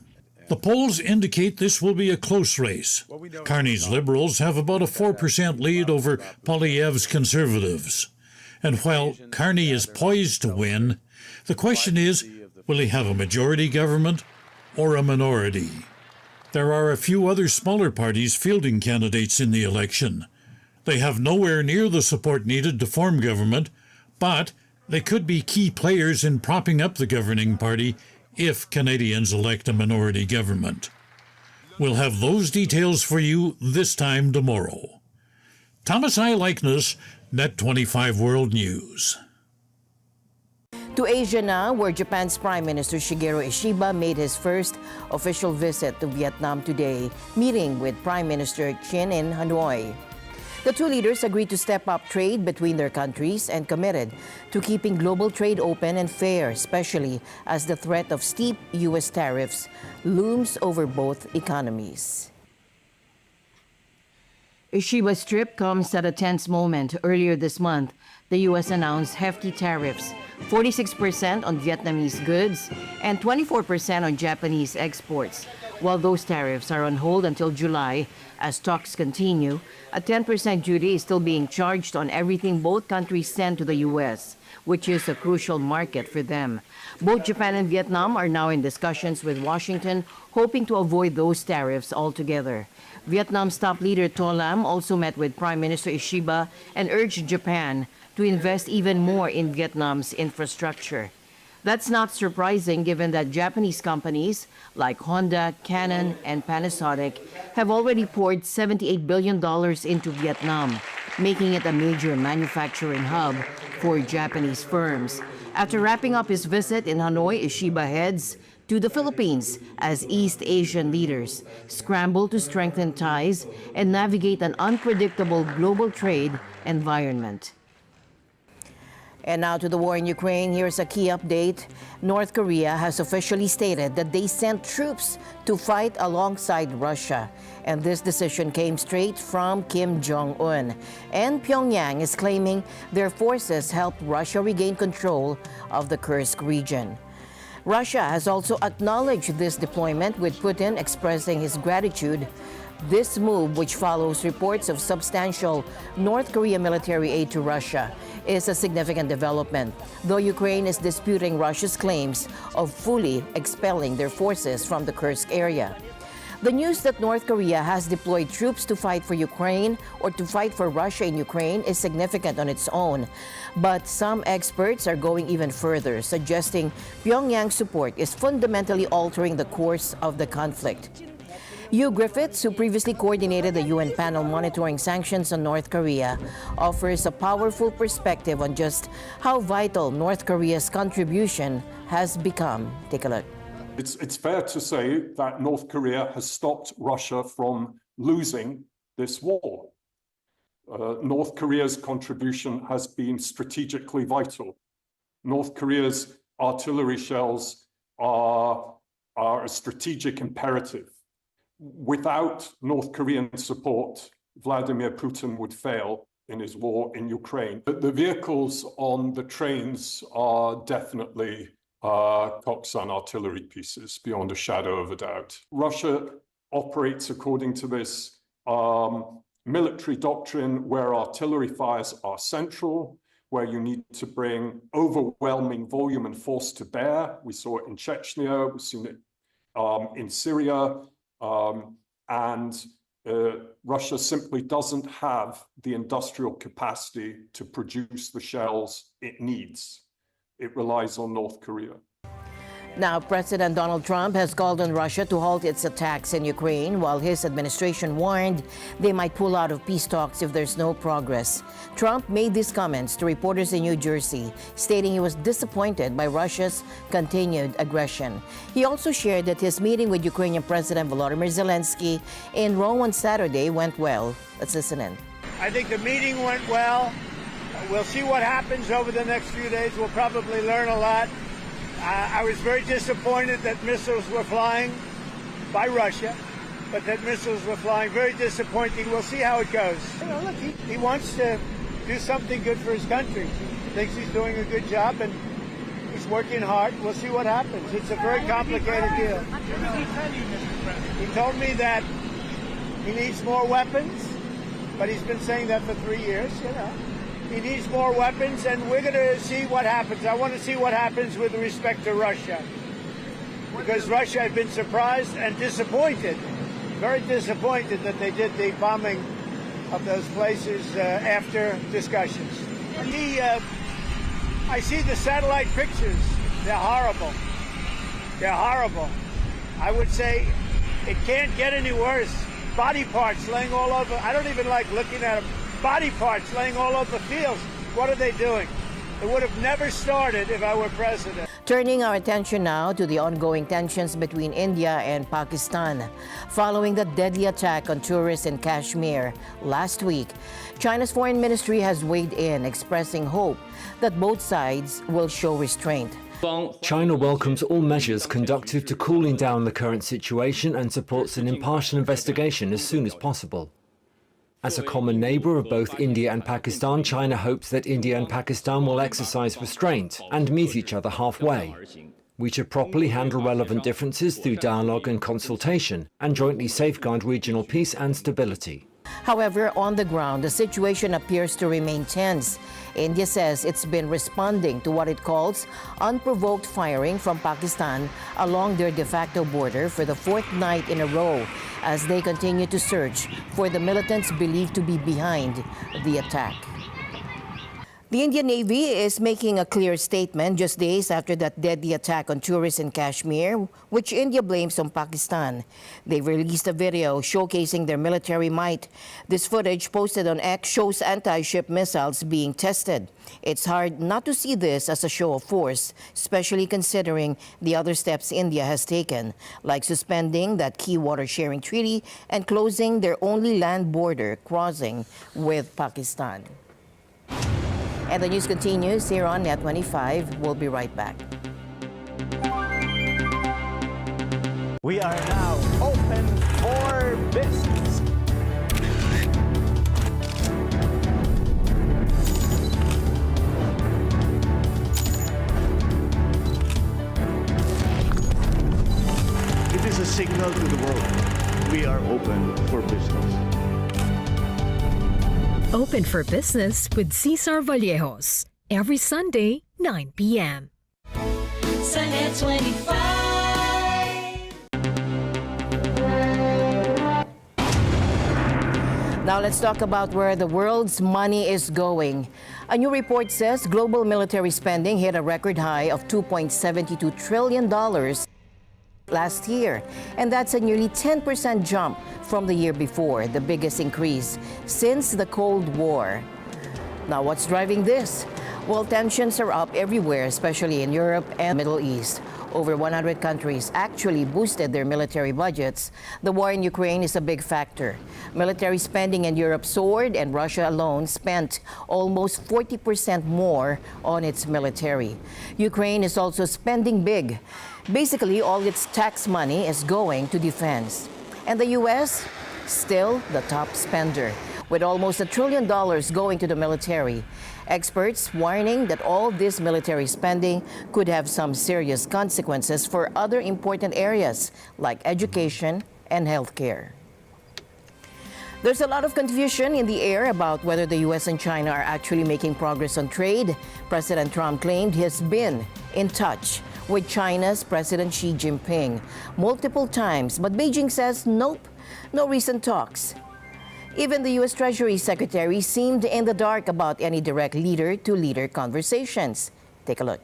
The polls indicate this will be a close race. Carney's Liberals have about a 4% lead over Poilievre's Conservatives. And while Carney is poised to win, the question is, will he have a majority government or a minority? There are a few other smaller parties fielding candidates in the election. They have nowhere near the support needed to form government, but they could be key players in propping up the governing party if Canadians elect a minority government. We'll have those details for you this time tomorrow. Thomas I. Likeness, Net 25 World News. To Asia now, where Japan's Prime Minister Shigeru Ishiba made his first official visit to Vietnam today, meeting with Prime Minister Chin in Hanoi. The two leaders agreed to step up trade between their countries and committed to keeping global trade open and fair, especially as the threat of steep U.S. tariffs looms over both economies. Ishiba's trip comes at a tense moment. Earlier this month, the U.S. announced hefty tariffs, 46% on Vietnamese goods and 24% on Japanese exports. While those tariffs are on hold until July, as talks continue, a 10% duty is still being charged on everything both countries send to the U.S., which is a crucial market for them. Both Japan and Vietnam are now in discussions with Washington, hoping to avoid those tariffs altogether. Vietnam's top leader To Lam also met with Prime Minister Ishiba and urged Japan to invest even more in Vietnam's infrastructure. That's not surprising given that Japanese companies like Honda, Canon, and Panasonic have already poured $78 billion into Vietnam, making it a major manufacturing hub for Japanese firms. After wrapping up his visit in Hanoi, Ishiba heads to the Philippines as East Asian leaders scramble to strengthen ties and navigate an unpredictable global trade environment. And now to the war in Ukraine. Here's a key update. North Korea has officially stated that they sent troops to fight alongside Russia. And this decision came straight from Kim Jong-un. And Pyongyang is claiming their forces helped Russia regain control of the Kursk region. Russia has also acknowledged this deployment, with Putin expressing his gratitude. This move, which follows reports of substantial North Korean military aid to Russia, is a significant development, though Ukraine is disputing Russia's claims of fully expelling their forces from the Kursk area. The news that North Korea has deployed troops to fight for Ukraine or to fight for Russia in Ukraine is significant on its own. But some experts are going even further, suggesting Pyongyang's support is fundamentally altering the course of the conflict. Hugh Griffiths, who previously coordinated the UN panel monitoring sanctions on North Korea, offers a powerful perspective on just how vital North Korea's contribution has become. Take a look. It's fair to say that North Korea has stopped Russia from losing this war. North Korea's contribution has been strategically vital. North Korea's artillery shells are a strategic imperative. Without North Korean support, Vladimir Putin would fail in his war in Ukraine. But the vehicles on the trains are definitely Koksan artillery pieces, beyond a shadow of a doubt. Russia operates according to this military doctrine where artillery fires are central, where you need to bring overwhelming volume and force to bear. We saw it in Chechnya, we've seen it in Syria, Russia simply doesn't have the industrial capacity to produce the shells it needs. It relies on North Korea. Now, President Donald Trump has called on Russia to halt its attacks in Ukraine, while his administration warned they might pull out of peace talks if there's no progress. Trump made these comments to reporters in New Jersey, stating he was disappointed by Russia's continued aggression. He also shared that his meeting with Ukrainian President Volodymyr Zelensky in Rome on Saturday went well. Let's listen in. I think the meeting went well. We'll see what happens over the next few days. We'll probably learn a lot. I was very disappointed that missiles were flying by Russia, but that missiles were flying. Very disappointing. We'll see how it goes. You know, look, he wants to do something good for his country. He thinks he's doing a good job, and he's working hard. We'll see what happens. It's a very complicated deal. He told me that he needs more weapons, but he's been saying that for 3 years, you know. He needs more weapons, and we're going to see what happens. I want to see what happens with respect to Russia, because Russia had been surprised and disappointed, very disappointed that they did the bombing of those places after discussions. I see the satellite pictures. They're horrible. They're horrible. I would say it can't get any worse. Body parts laying all over. I don't even like looking at them. Body parts laying all over the fields. What are they doing? It would have never started if I were president. Turning our attention now to the ongoing tensions between India and Pakistan. Following the deadly attack on tourists in Kashmir last week, China's foreign ministry has weighed in, expressing hope that both sides will show restraint. China welcomes all measures conducive to cooling down the current situation and supports an impartial investigation as soon as possible. As a common neighbor of both India and Pakistan, China hopes that India and Pakistan will exercise restraint and meet each other halfway. We should properly handle relevant differences through dialogue and consultation, and jointly safeguard regional peace and stability. However, on the ground, the situation appears to remain tense. India says it's been responding to what it calls unprovoked firing from Pakistan along their de facto border for the fourth night in a row, as they continue to search for the militants believed to be behind the attack. The Indian Navy is making a clear statement just days after that deadly attack on tourists in Kashmir, which India blames on Pakistan. They released a video showcasing their military might. This footage posted on X shows anti-ship missiles being tested. It's hard not to see this as a show of force, especially considering the other steps India has taken, like suspending that key water-sharing treaty and closing their only land border crossing with Pakistan. And the news continues here on Net 25. We'll be right back. We are now open for business. It is a signal to the world. We are open for business. Open for Business with Cesar Vallejos. Every Sunday, 9 p.m. Sa Net 25. Now let's talk about where the world's money is going. A new report says global military spending hit a record high of $2.72 trillion last year. And that's a nearly 10% jump from the year before, the biggest increase since the Cold War. Now, what's driving this? Well, tensions are up everywhere, especially in Europe and Middle East. Over 100 countries actually boosted their military budgets. The war in Ukraine is a big factor. Military spending in Europe soared, and Russia alone spent almost 40% more on its military. Ukraine is also spending big. Basically, all its tax money is going to defense. And the U.S., still the top spender, with almost $1 trillion going to the military. Experts warning that all this military spending could have some serious consequences for other important areas like education and healthcare. There's a lot of confusion in the air about whether the U.S. and China are actually making progress on trade. President Trump claimed he has been in touch with China's President Xi Jinping multiple times, but Beijing says nope, no recent talks. Even the U.S. Treasury Secretary seemed in the dark about any direct leader-to-leader conversations. Take a look.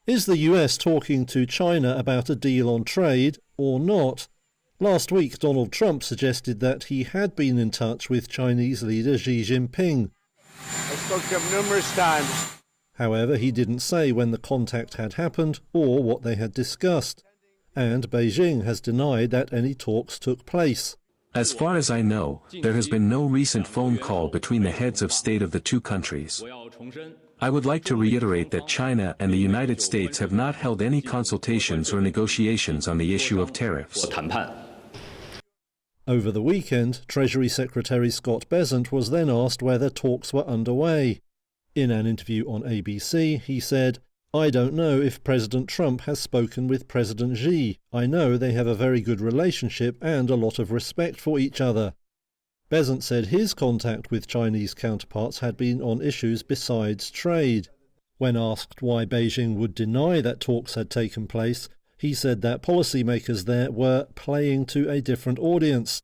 Is the US talking to China about a deal on trade or not? Last week, Donald Trump suggested that he had been in touch with Chinese leader Xi Jinping. I spoke to him numerous times. However, he didn't say when the contact had happened or what they had discussed. And Beijing has denied that any talks took place. As far as I know, there has been no recent phone call between the heads of state of the two countries. I would like to reiterate that China and the United States have not held any consultations or negotiations on the issue of tariffs. Over the weekend, Treasury Secretary Scott Bessent was then asked whether talks were underway. In an interview on ABC, he said, "I don't know if President Trump has spoken with President Xi. I know they have a very good relationship and a lot of respect for each other." Bessent said his contact with Chinese counterparts had been on issues besides trade. When asked why Beijing would deny that talks had taken place, he said that policymakers there were playing to a different audience.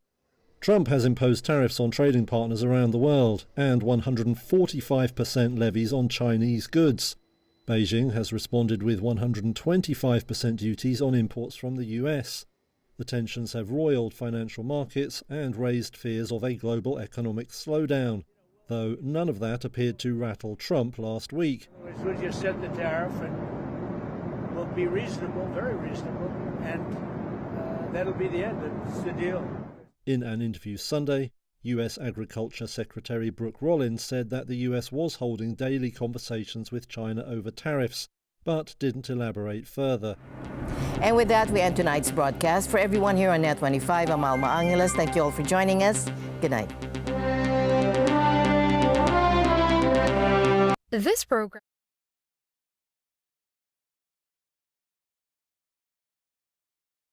Trump has imposed tariffs on trading partners around the world and 145% levies on Chinese goods. Beijing has responded with 125% duties on imports from the US. The tensions have roiled financial markets and raised fears of a global economic slowdown, though none of that appeared to rattle Trump last week. We'll just set the tariff and we'll be reasonable, very reasonable, and that'll be the end. It's the deal. In an interview Sunday, U.S. Agriculture Secretary Brooke Rollins said that the U.S. was holding daily conversations with China over tariffs, but didn't elaborate further. And with that, we end tonight's broadcast. For everyone here on Net 25, I'm Alma Angeles. Thank you all for joining us. Good night. This program